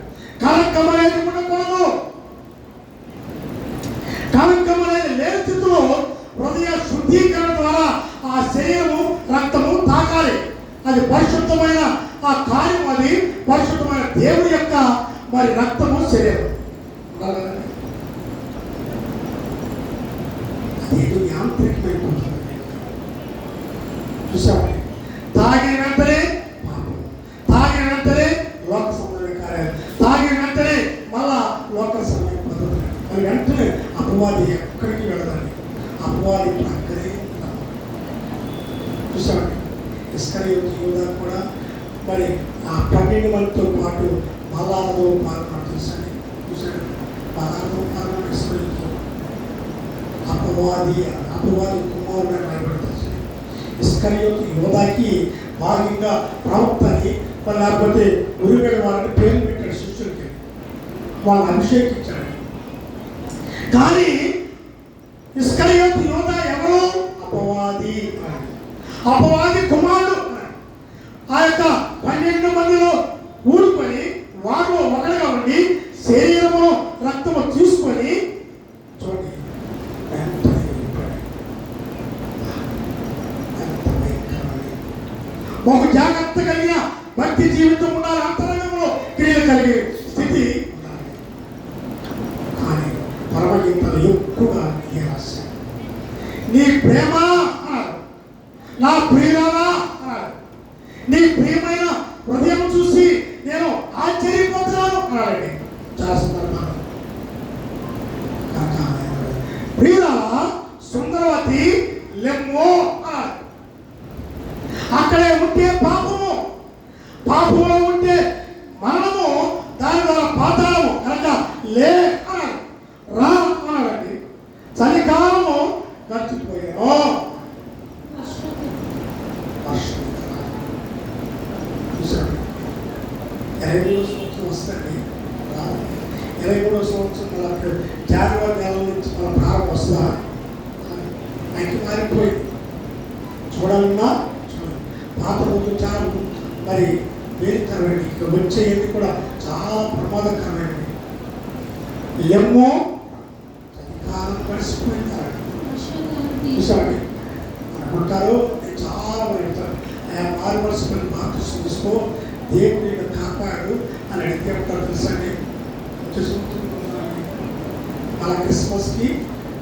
కలంకం అనేది ఉండకూడదు. కలంకం అనేది లేని స్థితిలో హృదయ శుద్ధీకరణ ద్వారా ఆ శరీరము రక్తము తాకాలి. అది పరిశుద్ధమైన ఆ కార్యం, అది పరిశుద్ధమైన దేవుడి యొక్క మరి రక్తము శరీరం. అదేదో యాంత్రికమైపోతుంది. చూసామండి, తాగిన వెంటనే పాపం, తాగిన వెంటనే లోక సంబంధమైన కార్యాలు, తాగిన వెంటనే మళ్ళా లోక సంబంధమైన పద్ధతులు, మరి వెంటనే అపవాది ఎక్కడికి వెళ్ళదండి, అపవాది ప్రక్కనే ఉంటాం. చూసామండి, ఇస్కరియోతు యూదా కూడా మరి ఆ 12 మందితో పాటు బలాలతో పాల్గొన్నాడు. చూసాడు, బలాలతో పాల్గొన్న ఇస్కరియోతు అపవాది కుమారుడు రాయబడుతుంది. ఇస్కరియోతు యూదాకి భాగంగా ప్రవక్త అని, లేకపోతే గురుగడి వాళ్ళని పేరు పెట్టాడు శిష్యులకి, వాళ్ళని అభిషేకించాడు. కానీ ఇస్కరియోతు యూదా ఎవరు? అపవాది కుమారుడు. ఆ యొక్క 12 మందిలో ఊడుకొని వారిలో ఒకటిగా ఉండి శరీరము రక్తము తీసుకొని చూడండి ఒక జాగ్రత్త కలిగిన భక్తి జీవితం ఉండాలి. అంతరంగంలో క్రియలు కలిగే స్థితి ఉండాలి. కానీ పరమగీతలు ఎక్కువగా నిరాశ నీ ప్రేమ అన్నాడు, నా ప్రియురాలా అన్నాడు, నీ ప్రియమైన హృదయం చూసి నేను ఆశ్చర్యపోతున్నాను అన్నాడండి. చాలా సందర్భాలు ప్రియురాలా సుందరవతి లెమ్మో అన్నాడు. అక్కడే ఉంటే పాపము, పాపంలో ఉంటే మరణము, దాని ద్వారా పాతాళము కనుక లే అన్నాడు, రా అన్నాడండి. చలికాలము గడిచిపోయాను, చూశాడు 23వ సంవత్సరం వస్తుంది, 23వ సంవత్సరం మళ్ళీ జనవరి నెల నుంచి మన ప్రారంభం వస్తుందా, ఆయనకి మారిపోయింది. చూడాలన్నా చూడాలి, పాత రోజు చాలా మరి వేరుకరమైనవి, ఇక వచ్చేది కూడా చాలా ప్రమాదకరమైనవి. ఎమ్మో చలికాలం కలిసిపోయింటారు, చూసామండి అనుకుంటారు. నేను చాలా పెడతాను, ఆయన మారు వరుసపై మాకు చూసుకో, దేవుడు నేను కాపాడు అని అడిగితే ఉంటారు తెలుసండి. అలా క్రిస్మస్కి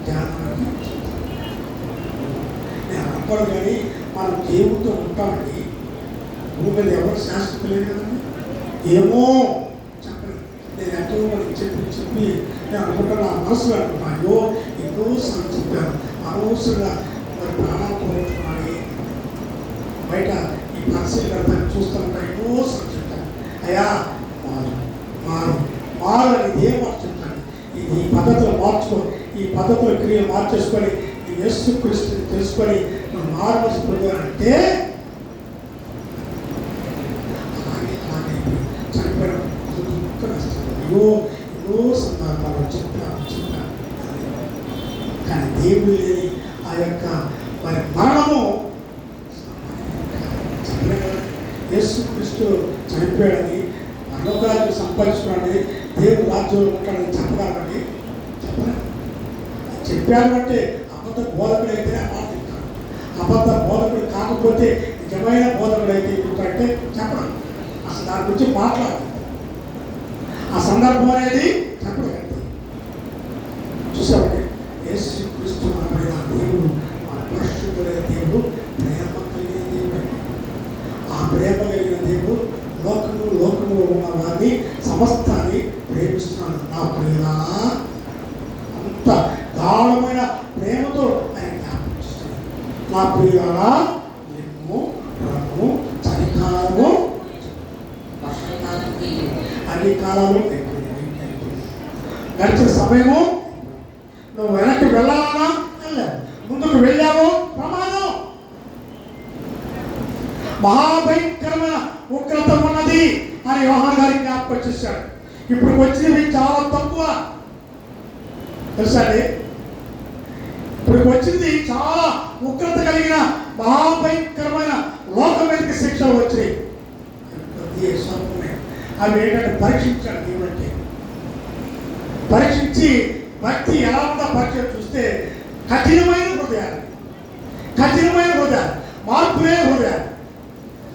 ధ్యానానికి నేను అనుకోడు, కానీ మనం దేవుడితో ఉంటామండి. భూమి మీద ఎవరు శాశ్వత లేదు కదండి. ఏమో చెప్పండి, నేను ఎంతో మనకి చెప్పి నేను అనుకుంటాను, నా మనసులో అనుకుంటాను, అయ్యో ఎన్నోసార్లు చెప్పాను, అనవసరంగా మరి ప్రాణాలు కోరుతున్నాను. బయట ఈ పరిస్థితి కడతాను చూస్తూ ఉంటాను, ఎన్నోసార్లు చెప్తాను, అయ్యా మారు మారు మారు అనేది ఏం మాట చెప్తాను. ఈ పద్ధతులు మార్చుకో, ఈ పద్ధతుల క్రియలు మార్చేసుకొని ఈ యేసు క్రీస్తుని తెలుసుకొని మనం మారవలసి పొందాలంటే చనిపోయిన అయ్యో ఎన్నో సందర్భాలు చెప్పాను. కానీ దేవుడు లేని ఆ యొక్క మరి మరణము యేసు క్రీస్తు చనిపోయాడని, పరలోకాన్ని సంపాదించుకున్నాడని, దేవుడు రాజ్యంలో ఉంటాడని చెప్పగలండి, చెప్పలేదు. చెప్పాడు అంటే అబద్ధ బోధకుడు అయితేనే మాట చెప్తాడు. అబద్ధ బోధకుడు కాకపోతే నిజమైన బోధకుడు అయితే ఏంటంటే చెప్పడం, అసలు దాని గురించి మాట్లాడాలి, ఆ సందర్భం అనేది చెప్పగలండి. చూసామండి, యేసు క్రీస్తు మనమైన దేవుడు, మన పరిశుద్ధుడైన దేవుడు, ప్రేమ కలిగిన దేవుడు. ఆ ప్రేమ కలిగిన దేవుడు లోకంలో ఉన్న వారిని సమస్తాన్ని ప్రేమిస్తున్నాడు. నా ప్రియులా, అంత గాఢమైన ప్రేమతో ఆయన జ్ఞాపకిస్తున్నాడు. నా ప్రియులా, ఎన్నో రణము, చలికాలము, వర్షకాలము, అన్ని కాలాలు గడిచిన సమయము. నువ్వు వెనక్కి వెళ్ళాలన్నా వెళ్ళావు, ముందుకు వెళ్ళావు ప్రమాదం. మహాభయంకరమైన ఉగ్రత ఉన్నది అని యోహాను గారికి జ్ఞాపకం చేశాడు. ఇప్పుడు వచ్చినవి చాలా తక్కువ తెలుసా అండి. ఇప్పుడు వచ్చింది చాలా ఉగ్రత కలిగిన మహాభయంకరమైన లోకమైక శిక్షలు వచ్చినాయి. అవి ఏంటంటే పరీక్షించాడు దేవుడు. అంటే పరీక్షించి భక్తి ఎలా ఉందో పరీక్ష చూస్తే కఠినమైన హృదయాలు, కఠినమైన హృదయాలు, మార్పులే హృదయాలు.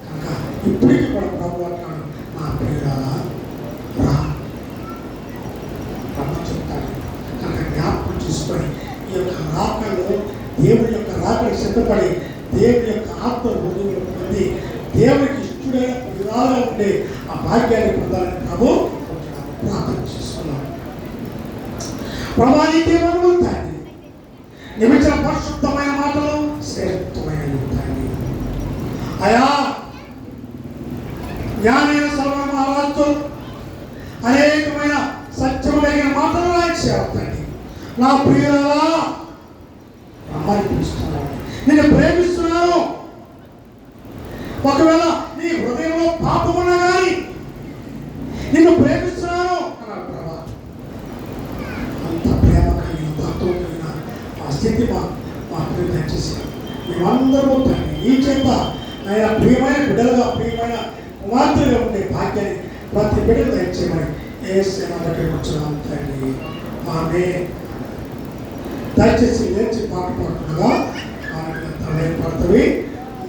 కనుక ఇప్పటికీ కూడా ప్రభు అంటున్నాడు, నా ప్రియులారా రా రమ్మ చెప్తాడు. కనుక జ్ఞాపకం చేసుకొని ఈ యొక్క రాకలో దేవుడి యొక్క రాకలు సిద్ధపడి దేవుడి యొక్క ఆత్మ హృదయంలో పొంది దేవుడికి ఇష్టడైన విధాలుగా ఉండే ఆ భాగ్యాన్ని పొందాలని ప్రభు ప్రార్థన చేసుకున్నాడు. ప్రభానికి ఏమనుకుంటాండి నిమిషం పరిశుద్ధమైన మాటలు శ్రేష్టమైన తండ్రి అయా జ్ఞానైన సర్వ మహారాజు అనేకమైన సత్యం కలిగిన మాటలు ఆయన చేస్తాండి. నా ప్రియులారా రమ్మని పిలుస్తున్నాను, నేను ప్రేమిస్తున్నాను. ఒకవేళ నీ హృదయంలో పాపమున్నా కానీ నిన్ను ప్రేమిస్తున్నాను అన్నాడు ప్రభా. అంత ప్రేమ కలిగిన తత్వం కలిగిన ఆ స్థితి మా ప్రియ దయచేసాను. మేమందరూ తండ్రి ఈ చేత ఆయన ప్రియమైన బిడ్డలుగా ప్రియమైన కుమార్తెగా ఉండే భాగ్యాన్ని ప్రతి బిడ్డలు దయచేయమని ఏ సేవ దగ్గరికి వచ్చినాం తండ్రి. ఆమె దయచేసి లేచి పాట పాడుతుండగా పడుతుంది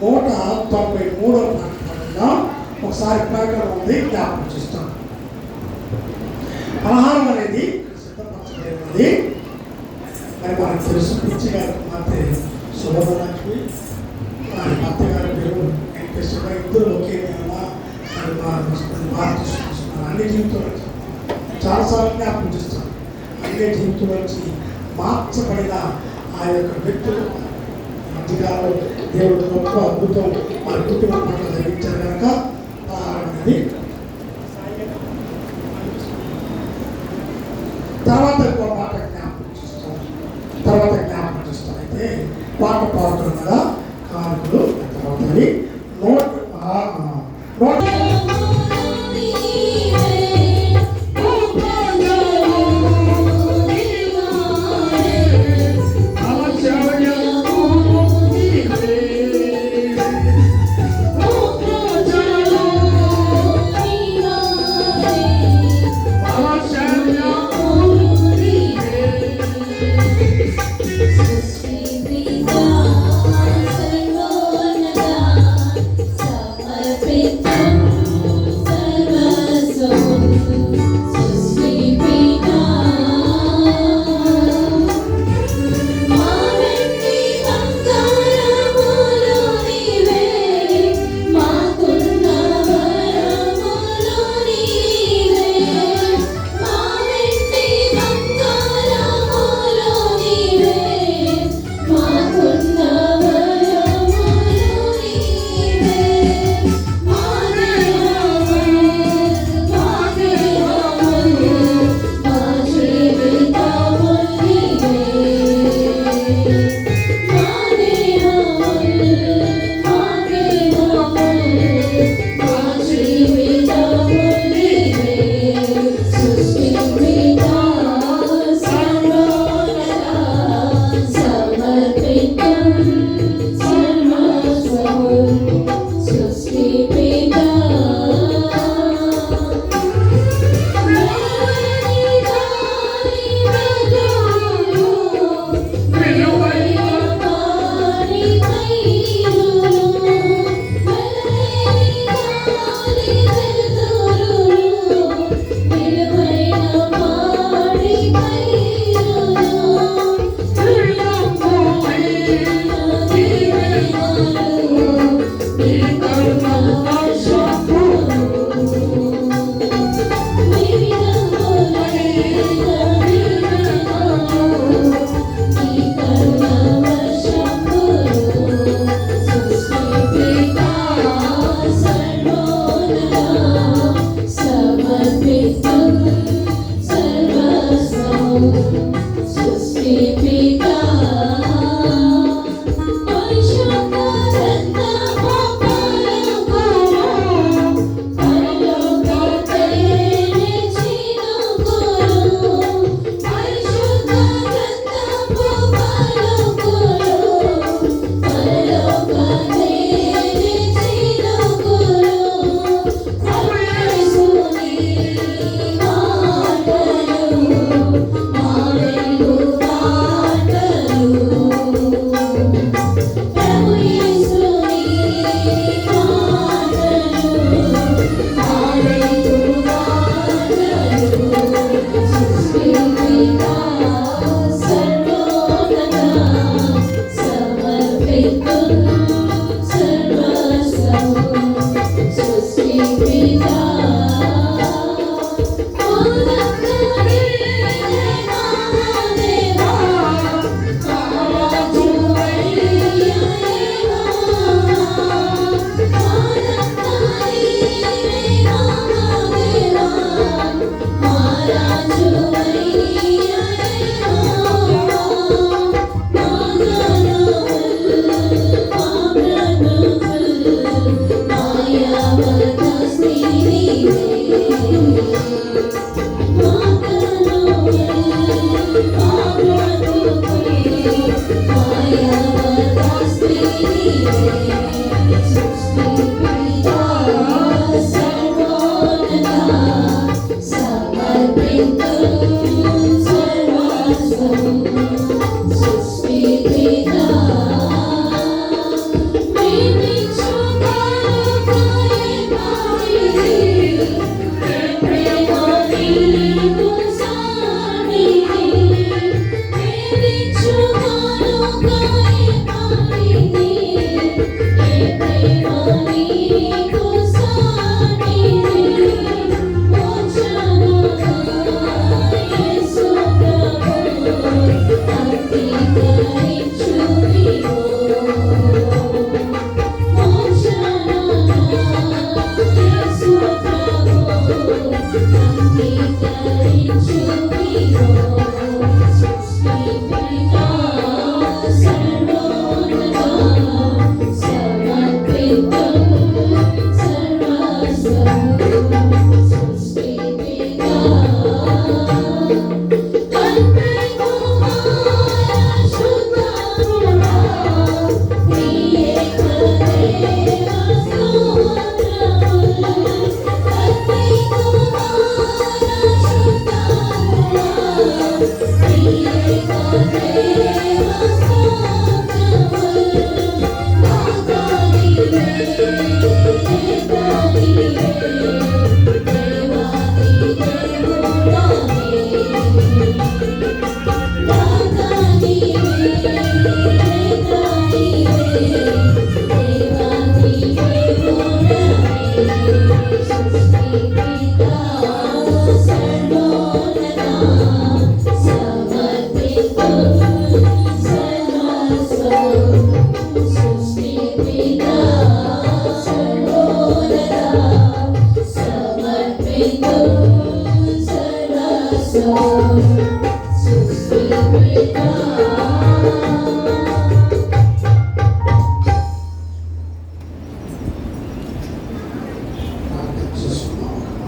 193వ పాట పాడుతున్నాం. ఒకసారి ప్రకటన ఉంది, జ్ఞాపకం చేస్తాం. ఆహారం అనేది సిద్ధపరచబడి ఉన్నది. మరి మనకు తెలుసు పిచ్చి గారు కుమార్తె వాస్తవాన్ని జ్ఞాపకం చేస్తాను. అదే జీవితంలో నుంచి మార్చబడిన ఆ యొక్క వ్యక్తులు మధ్యకాలంలో దేవుడు గొప్ప అద్భుతం మన కుటుంబం పట్ల జరిగించారు కనుక అనేది తర్వాత ఇంకో మాట జ్ఞాపకం చేస్తాను. అయితే పాట పాడుతుంది కదా కానుకలు తర్వాత నోట్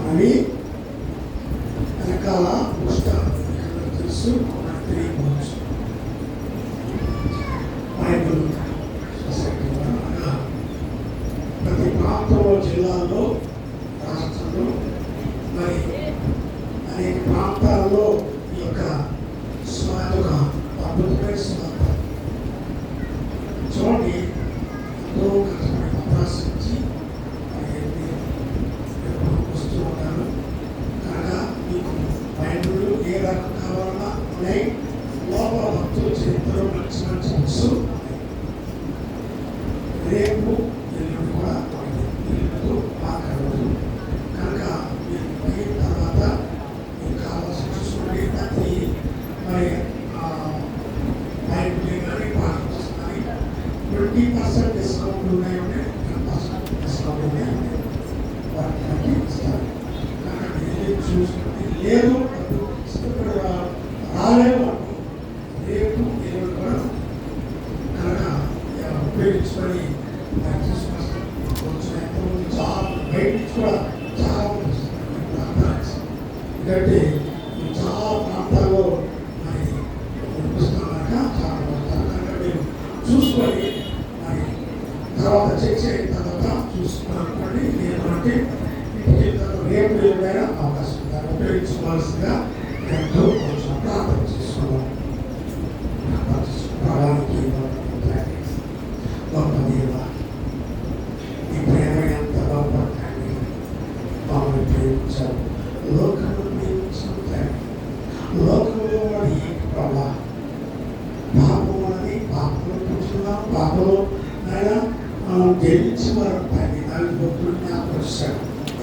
అని వెనకాల పుస్తకాలు తెలుసు తెలియవచ్చు. బైబిల్ ప్రతి ప్రాంతంలో, జిల్లాల్లో, రాష్ట్రంలో, మరి అనేక ప్రాంతాల్లో ఈ యొక్క స్వార్థ అద్భుతమైన స్వార్థ చూడండి. ఎంతో కష్టపడి ప్రదర్శించి వస్తూ ఉంటారు. కనుక మీకు బైబిల్ ఏ రకం కావాలన్నా ఉన్నాయి. లోపల భక్తుల చరిత్రలో మంచి మంచి బుక్స్ రేపు ఎల్లుండి కూడా ఎల్లుండితో మాట్లాడదు. కనుక మీరు పోయిన తర్వాత మీకు కావాల్సిన చూసుకోండి. ప్రతి మరి బైబిల్ కానీ పాఠ్యం కానీ 20% డిస్కౌంట్ ఉన్నాయంటే 10% డిస్కౌంట్ ఉన్నాయంటే వాటికి ఇస్తారు. కనుక మీరు చూసుకుంటే లేదు ఇక్కడ రాలేము రేపు ఎల్లుండి కూడా కనుక ఉపయోగించుకొని తీసుకొస్తాం. కొంచెం ఎంతమంది చాలా బయట నుంచి కూడా చాలా మంది వస్తారు. ఎందుకంటే చాలా ప్రాంతాల్లో మరి వినిపిస్తున్నాక చాలా వస్తారు. కనుక మీరు చూసుకొని మరి తర్వాత చెక్ చేయడం తర్వాత చూసుకోవాలనుకోండి. లేదంటే రేపు ఏదైనా అవకాశం దాన్ని ఉపయోగించుకోవాల్సిందిగా ఎంతో కొంచెం ప్రార్థన చేసుకోవాలి. ప్రభావానికి గొప్ప దేవ, ఈ ప్రేమ ఎంత గొప్పండి. మమ్మల్ని ప్రేమించావు, లోకంలో ప్రేమించావు. లోకంలో మరి ప్రభా పాపం అని పాపంలో పుట్టుకున్నాం. పాపంలో ఆయన మనం జయించి వారు పని నాలుగు గొప్పలు జ్ఞాపరిస్తాడు.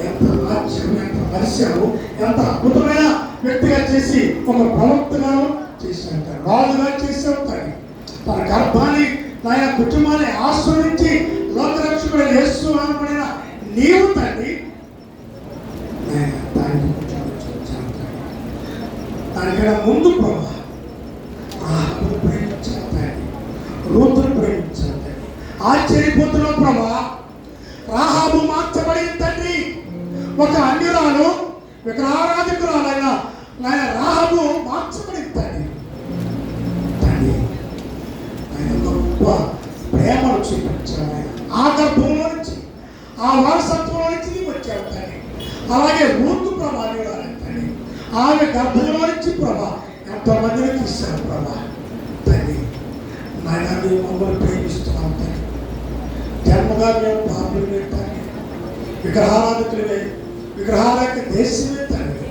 ఎంత రాజ్యం, ఎంత పరిశ్రమ, ఎంత అద్భుతమైన వ్యక్తిగా చేసి ఒక ప్రవక్తగా చేసినంత రాజుగా చేసావు తండ్రి. తన గర్భాన్ని ఆయన కుటుంబాన్ని ఆస్వాదించి లోకరక్షకుడు యేసు అనబడిన నీవు తండ్రి దానికన్నా ముందు ప్రభా రాహబును ప్రేమించావు తండ్రి, రూతును ప్రేమించావు తండ్రి. ఆశ్చర్యపోతున్నావు ప్రభా, రాహాబు మార్చబడింది తండ్రి. ఒక అన్యురాలు విగ్రహారాధికురాలైన ఆయన రాహాబు మార్చబడింది తండ్రి. తండ్రి ఆయన గొప్ప ప్రేమను చూపించావు. ఆయన ఆ గర్భంలో నుంచి, ఆ వారసత్వంలో నుంచి వచ్చావు తండ్రి. అలాగే రూతు ప్రభా తండ్రి, ఆమె గర్భంలో నుంచి ప్రభా ఎంతోమందిని తీశారు ప్రభా తండ్రి. నాయన మేము మమ్మల్ని ప్రేమిస్తున్నాం తండ్రి. జన్మగా మేము పాపలమే తండ్రి, విగ్రహారాధికులమే, విగ్రహాలకు దేశమే తండ్రి.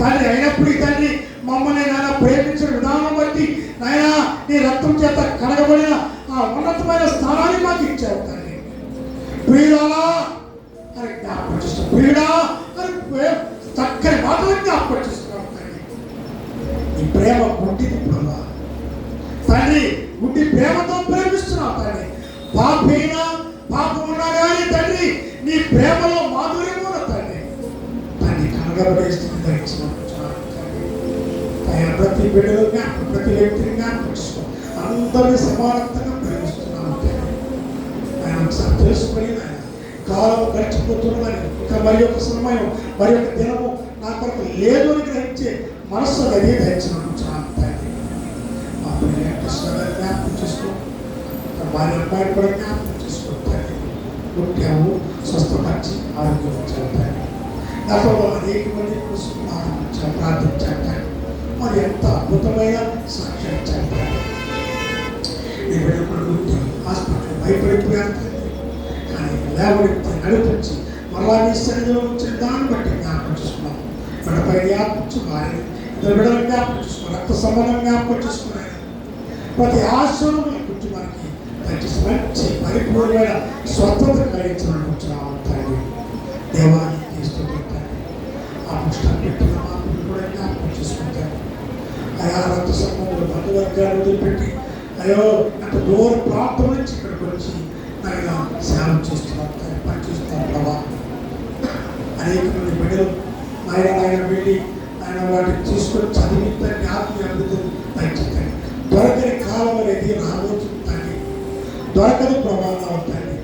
తండ్రి అయినప్పుడు తండ్రి మమ్మల్ని నాయన ప్రేమించిన విధానం బట్టి నాయన నీ రక్తం చేత కడగబడిన ఆ ఉన్నతమైన స్థానాన్ని మాకు ఇచ్చావు తండ్రి. ప్రియురాలా అని జ్ఞాపకం చేస్తాం, ప్రియుడా అని చక్కని మాటలు జ్ఞాపకం చేస్తున్నాం తండ్రి. ఈ ప్రేమ గుడ్డిది ప్రభా తండ్రి, గుడ్డి ప్రేమతో ప్రేమిస్తున్నావు తండ్రి. పాపైనా పాపం ఉన్నా కానీ తండ్రి నీ ప్రేమలో మాధుర్యం ఉన్న తండ్రి. తండ్రి కనగబడే స్థితి ధరించినాడు తండ్రి. ఆయన ప్రతి బిడ్డలు జ్ఞాపకం, ప్రతి వ్యక్తిని జ్ఞాపకం చేసుకో. అందరినీ సమానంతంగా ప్రేమిస్తున్నాను తండ్రి. ఆయన ఒకసారి తెలుసుకొని ఆయన కాలం గడిచిపోతున్నదని ఇంకా మరి యొక్క సమయం మరి యొక్క దినము నా కొరకు లేదు అని గ్రహించే మనస్సు అదే ధరించినాడు తండ్రి. మా పిల్లల జ్ఞాపకం చేసుకో, వారి అబ్బాయిని కూడా జ్ఞాపకం చేసుకుంటారు. ముఖ్యము స్వస్థపరిచి ఆరోగ్యం చెప్తారు. గతంలో అనేక మంది కోసం ప్రార్థించారు. మరి ఎంత అద్భుతమైన సాక్ష్యం చెప్పారు. ఈ బిడ్డకుడు గురించి హాస్పిటల్ భయపడిపోయారు కానీ లేవనెత్తి నడిపించి మళ్ళా నీ సన్నిధిలో వచ్చిన దాన్ని బట్టి జ్ఞాపకం చేసుకున్నాం. బిడ్డపై జ్ఞాపకం వారిని ఇద్దరు బిడ్డలు జ్ఞాపకం చేసుకున్నారు. రక్త సంబంధం జ్ఞాపకం చేసుకున్నారు. ప్రతి ఆశ్రమం గురించి మనకి మంచి పరిపూర్ణమైన స్వతంత్ర కలిగించాలనుకుంటున్నాం తండ్రి. దేవాన్ని తీసుకుంటారు. ఆ పుస్తకం పెట్టిన మాటలు కూడా జ్ఞాపకం చేసుకుంటారు. ఆయా రక్త సంబంధులు బంధువర్గాలు వదిలిపెట్టి అయ్యో అంత దూర ప్రాంతం నుంచి ఇక్కడికి వచ్చి ఆయన సేవ చేస్తున్నారు, పనిచేస్తున్నారు ప్రభా. అనేక మంది బిడ్డలు ఆయన వెళ్ళి ఆయన వాటిని తీసుకొని చదివించండి, ఆత్మీయ అభివృద్ధి దయచేయండి. దొరకని కాలం అనేది రాబోతుందండి, దొరకని ప్రమాదం అవుతుంది.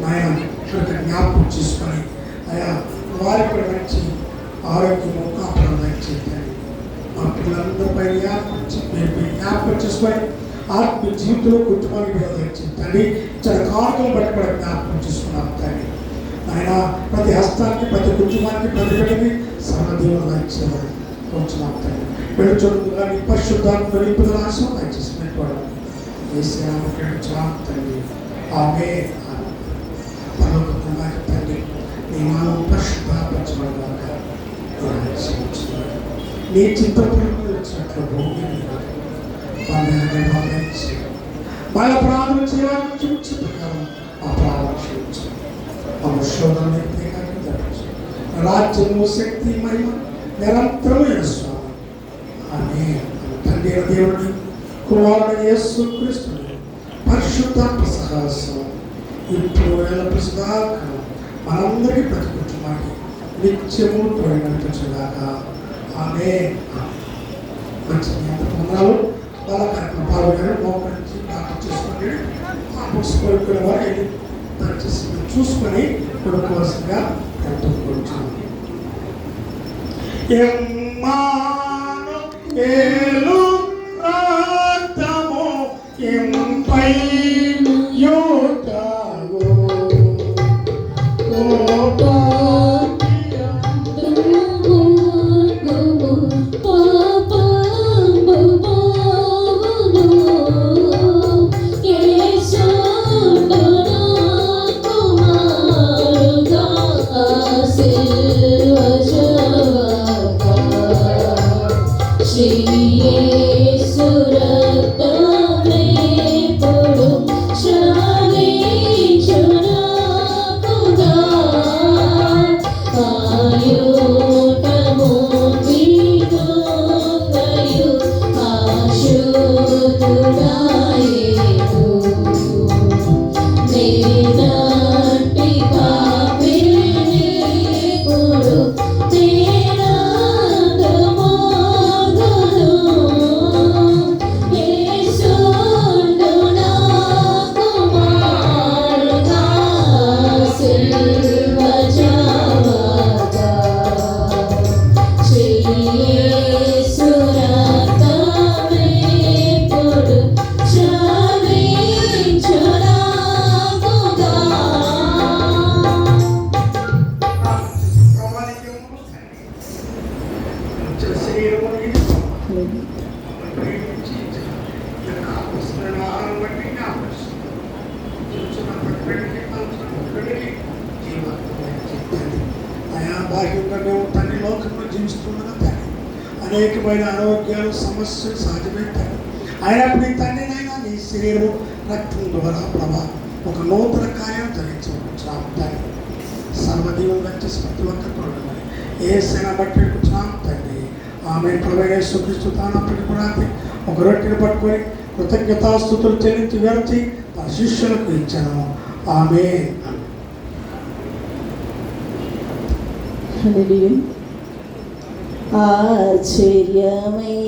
ఆయన ఇక్కడ జ్ఞాపకం చేసుకొని అయా వారికి కూడా మంచి ఆరోగ్యము కాపాడు దయచేయండి. మా పిల్లలందరిపై జ్ఞాపకం చేసుకొని ఆత్మ జీవితంలో కుటుంబానికి దయచేయండి. చాలా కానుకలు బట్టి కూడా జ్ఞాపకం చేసుకున్నాం తండ్రి. ఆయన ప్రతి హస్తానికి, ప్రతి కుటుంబానికి, ప్రతి బిడ్డకి సర్వదీవులు దయచేయాలి కొంచెం తండ్రి. వెళుచుండగా నీ పరిశుద్ధాత్మ నింపుదల ఆశం దయచేసి పెట్టుకోవడం తండ్రి. ఆమె పరలోకంగా తండ్రి నీ నామం పరిశుద్ధపరచబడగాక. నీ చింతపూర్వకంగా వచ్చినట్లు భూమి వాళ్ళ ప్రార్థన చేయాలని చూపించే ప్రకారం ఆ ప్రార్థన చేయించు. శోధన రాజ్యము, శక్తి, మహిమ నిరంతరం స్వామి. ఆమె తండ్రి దేవుడిని, కుమారుడు యేసుక్రీస్తుని పరిశుద్ధాత్మ సహవాసం ఇప్పుడు ప్రస్తుతాక మనందరికీ ప్రతి కుటుంబానికి నిత్యము తోడనగా. ఆమె మంచి వందనాలు. వాళ్ళ కార్యక్రమం పాల్గొన్నారు, మోకరించి డాక్టర్ చేసుకొని పుస్తకాలు వారు దయచేసి చూసుకొని కొనుక్కోవాల్సిందిగా కోరుతున్నాను. ఎమ్మానుయేలు ప్రాంతము ఎంపై యోటాగో తండ్రి లోకంలో జీవిస్తుండగా తండ్రి అనేకమైన అనారోగ్యాలు, సమస్యలు సహజమే తండ్రి. అయినప్పుడు తండ్రినైనా నీ శరీరం రక్తం ద్వారా ప్రభా ఒక నూతన కార్యం జరిగించవచ్చు తండ్రి. సర్వదీవం వచ్చేసి ప్రతి ఒక్కరు ఏ సేన బట్టి కూర్చున్నాం తండ్రి. ఆమె ప్రభు తానప్పటికి కూడా ఒక రొట్టెని పట్టుకొని కృతజ్ఞతాస్తుతులు చెల్లించి వెళ్చి తన శిష్యులకు ఇచ్చాను. ఆమె ఆశ్చర్యమైన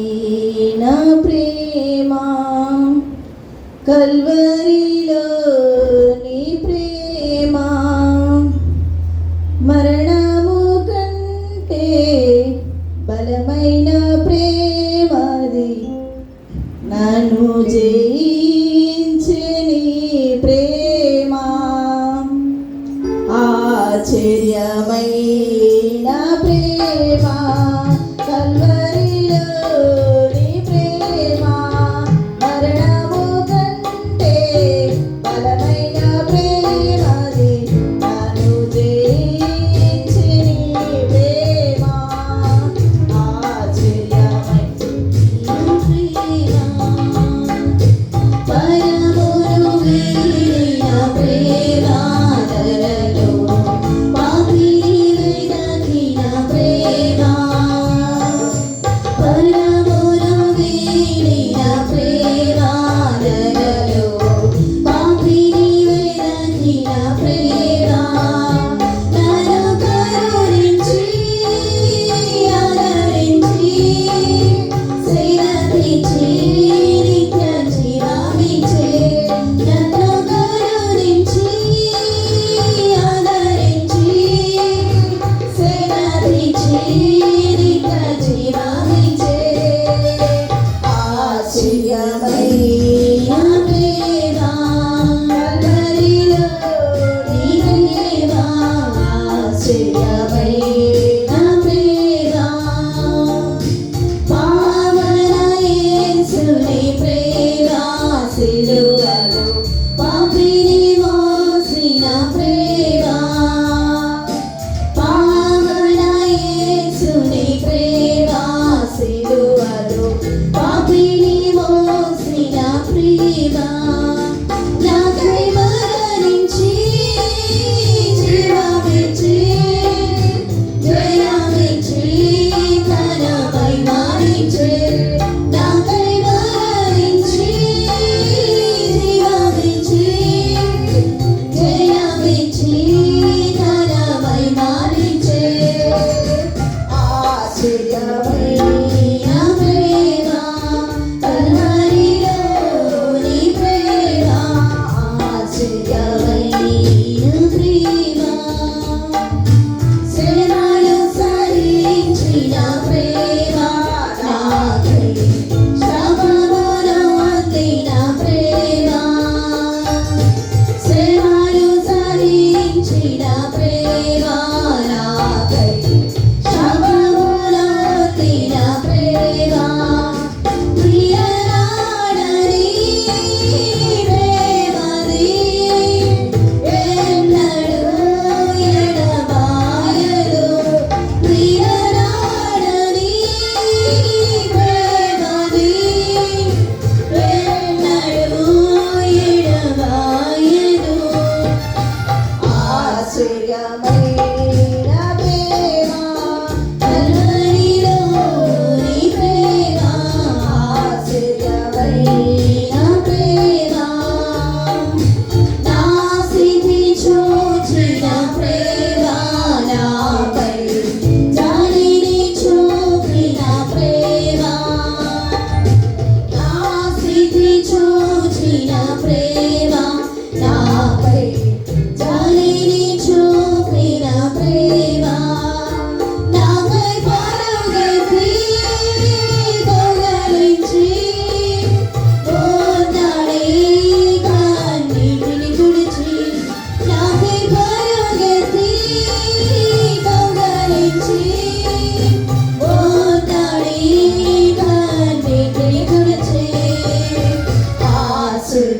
ప్రేమ కల్వరిలో నీ ప్రేమ మరణము కంటే బలమైన ప్రేమది నన్ను జయించే నీ ప్రేమ ఆశ్చర్యమైన ప్రేమ కల్వరిలో నీ ప్రేమ మరణము కంటే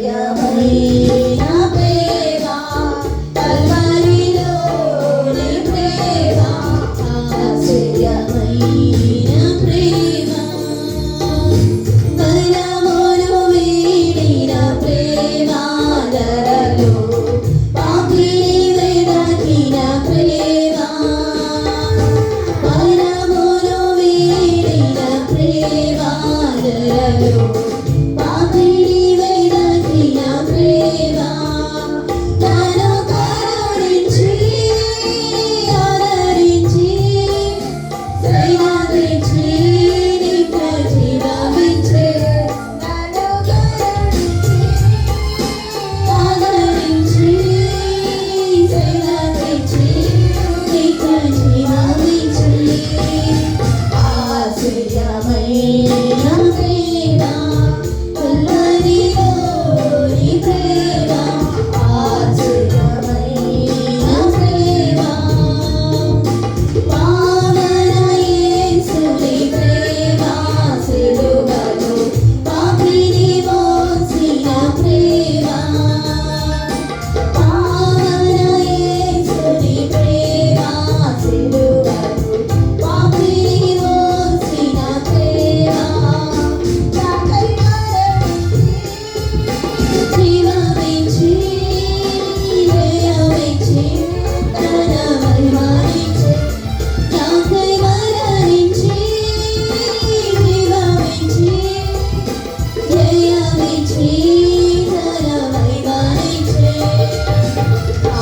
ఆశ్చర్యమైన ప్రేమ కల్వరిలోని ప్రేమ ఆశ్చర్యమైన ప్రేమ మరణమును వీడిన ప్రేమ ధరలో పాపిని వెదకిన ప్రేమ మరణమును వీడిన ప్రేమ ధరలో పాపిని వెదకిన ప్రేమ తను కరుణించి ఆదరించి దయదలిచి నిత్య జీవమిచ్చే నన్ను కరుణించి ఆదరించి దయదలిచి నిత్య జీవమిచ్చే ఆశ్చర్యమైన ప్రేమ కల్వరిలోని ప్రేమ ఆశ్చర్యమైన ప్రేమ పావన యేసుని ప్రేమ సిలువలో పాపిని మోసిన ప్రేమ పావన యేసుని ప్రేమ సిలువలో పాపిని మోసిన ప్రేమ నాకై జీవమిచ్చి దయమిచ్చి తన మహిమనిచ్చి నాకై మరణించి జీవమిచ్చి దయమిచ్చి తన మహిమనిచ్చి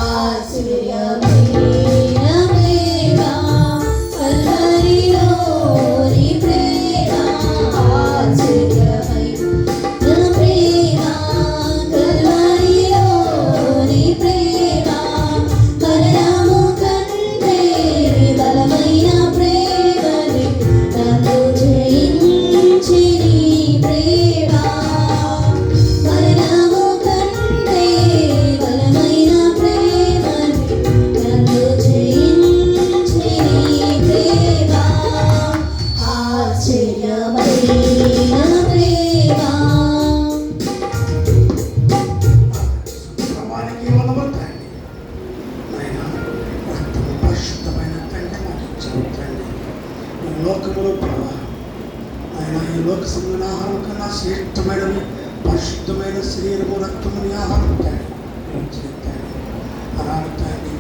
ఆశ్చర్యమైన ప్రేమ కల్వరిలోని ప్రేమ ఆశ్చర్యమైన ప్రేమ కల్వరిలోని ప్రేమ మరణము కంటే బలమైన ప్రేమని నన్ను జయించి నీ ప్రేమ మరణము కంటే బలమైన ప్రేమని నన్ను జయించి నీ ప్రేమ ఆశ్చర్యమైన ప్రేమ ప్రభానికి వందములు తండ్రి. నాయన రక్తము పరిశుద్ధమైన తండ్రి మాకు ఇచ్చావు తండ్రి. ఈ లోకములో ప్రభా ఆయన ఈ లోక సంబంధ ఆహారం కన్నా శ్రేష్టమైనవి పరిశుద్ధమైన శరీరము రక్తము నీ ఆహారం తండ్రి. అలాంటి తండ్రి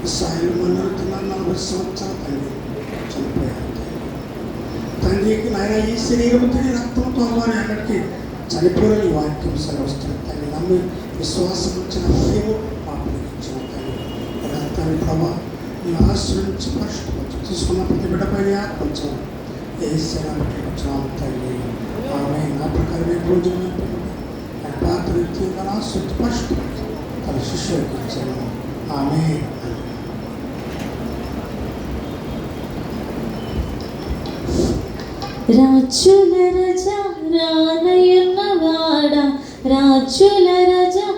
ఇస్రాయేలు మన్నుతున్నారు 40 సంవత్సరాల తండ్రి చనిపోయారు తండ్రి. తండ్రికి నాయన ఈ శరీరము తిని రక్తంతో వారి అక్కడికి చనిపోయిన వాక్యం సెలవుస్తుంది తండ్రి. నమ్మి విశ్వాసం వచ్చిన హృదయము పాపలించిన తండ్రి. రక్తాన్ని ప్రభా నీ ఆశ్రయించి పరిశుద్ధపరచు తీసుకున్న ప్రతి బిడ్డపైన ఆత్మచం ఏ సేనానికి వచ్చినాము తండ్రి. ఆమె నా ప్రకారమే భోజనం పాత్ర వ్యక్తిగా ఆశ్రయించి పరిశుద్ధపరచు తన శిష్యులకు ఇచ్చాను. ఆమె రాజుల రజా రానయున్నవాడా రాజుల రజా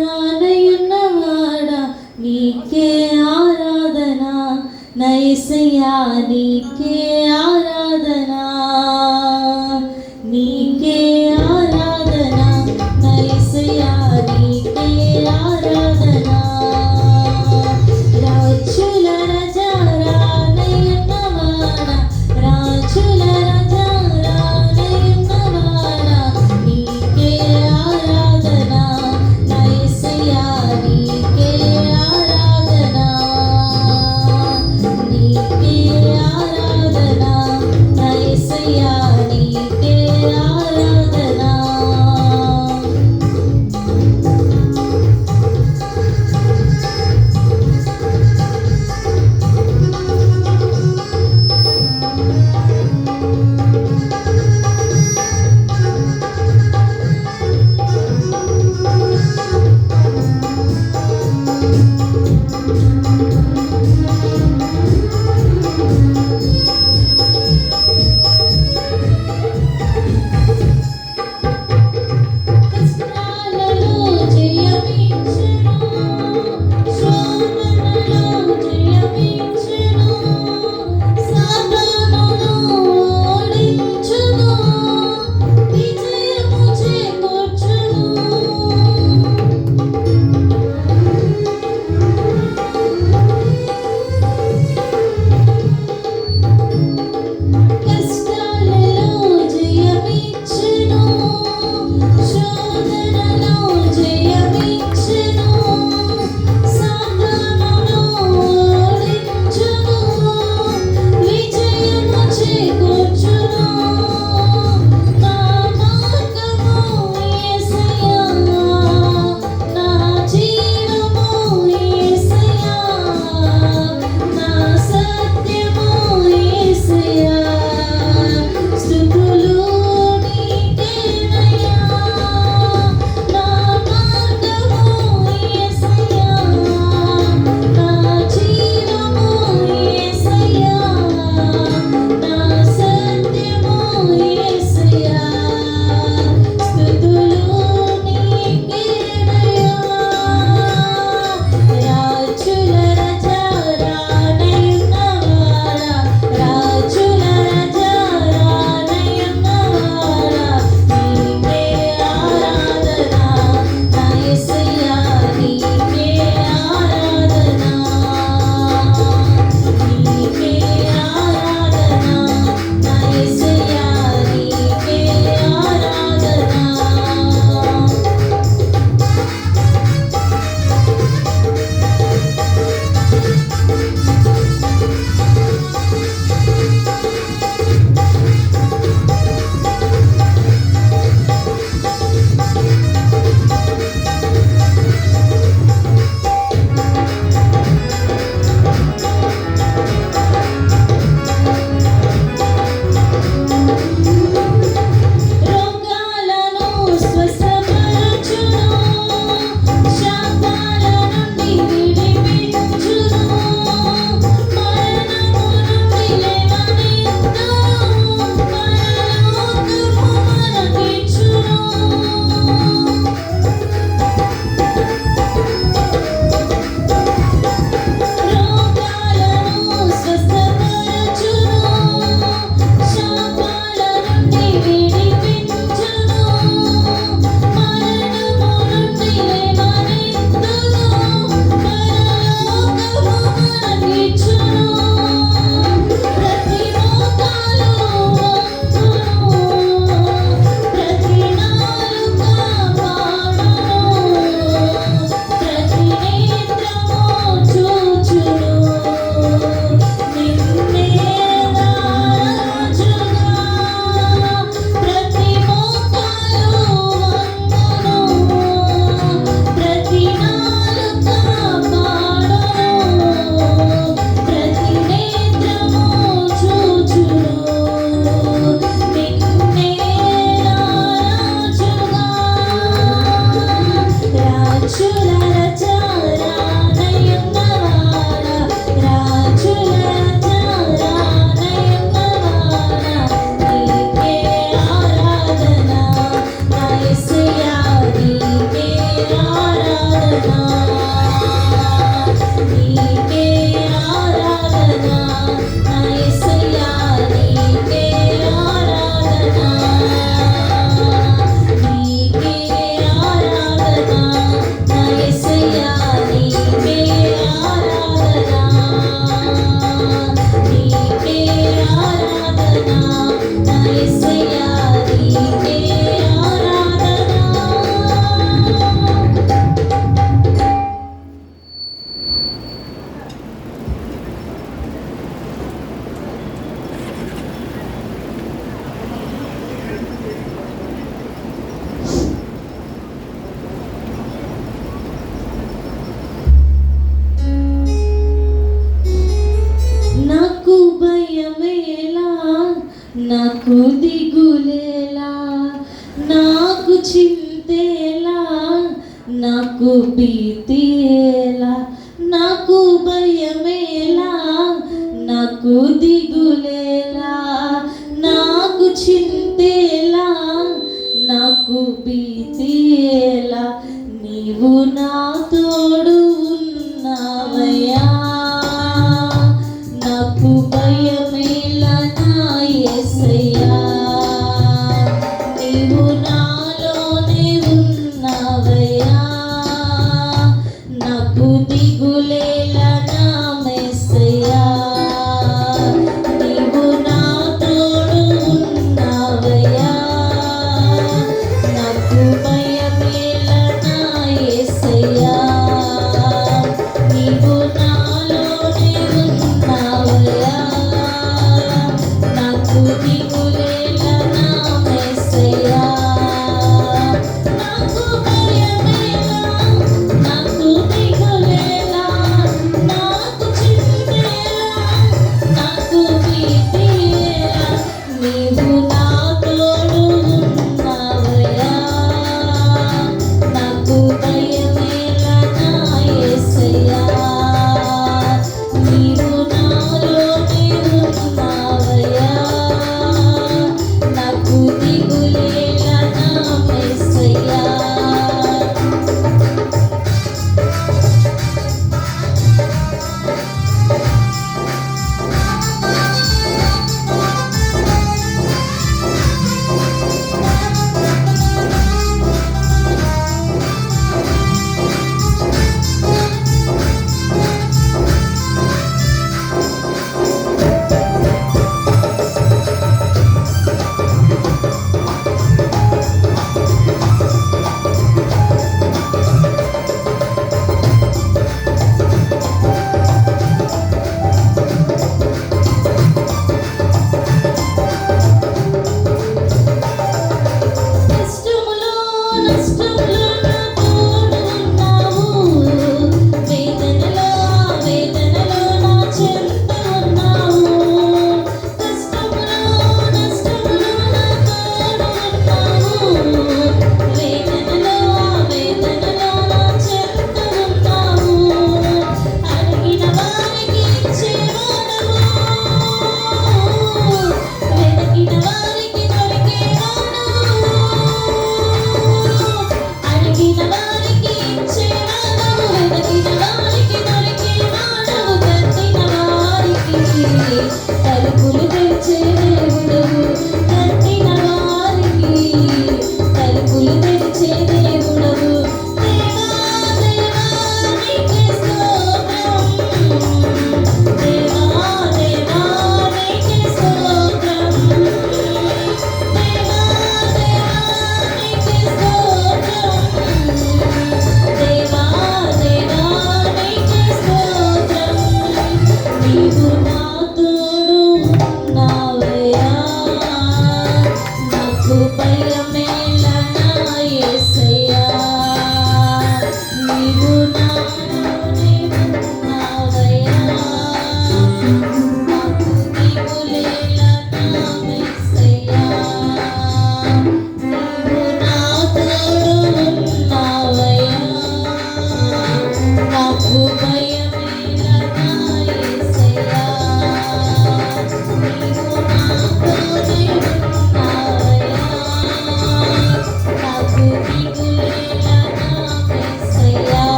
రానయున్నవాడా నీకే ఆరాధన నైసయ్యా నీకే ఆరాధన నీకే ఆరాధన నైసయ్యా నీకే ఆరాధన రాజుల రజా రానయున్నవాడా రాజుల రజా రానయున్నవాడా నీకే ఆరాధన నైసయ్యా నీకే ఆరాధన నీకే ఆరాధన నీకే ఆరాధన నా యేసయ్యా నీకే ఆరాధన నీకే ఆరాధన నా యేసయ్యా నీకే ఆరాధన నీకే ఆరాధన నా యేసయ్యా నీకే ఆరాధన. నాకు భయమేలా నాకు దిగులేలా నాకు చింతేలా నాకు భీతియేలా నాకు భయమేలా నాకు దిగులేలా నాకు చింతేలా నాకు భీతియేలా నీవు నా తోడు ఉన్నావయ్యా నాకు భయమేలా నా యేసయ్యా నీవు నాలోనే ఉన్నావయ్యా నాకు దిగులేలా నా యేసయ్యా నీవు నా తోడు ఉన్నావయ్యా నాకు భయమేలా నా యేసయ్యా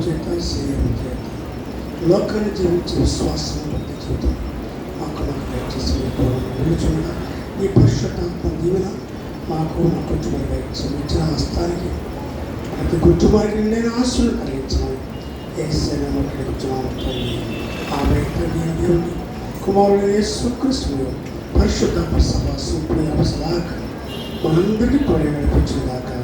చేత శరీరం చేత లోకాన్ని జీవించే విశ్వాసం భక్తి జీవితం మాకు దయచేసి విలుచుండగా ఈ పరిశుద్ధాత్మ దీవెన మాకు మా కొంచెం ఇచ్చిన హస్తానికి ప్రతి గుర్తుమారికి నేను ఆశలు కలిగించాను ఆమె దేవుని కుమారుడు యేసుక్రీస్తు పరిశుద్ధ సభ సూపర్ సదాక మనందరికీ కూడా నడిపించిన దాకా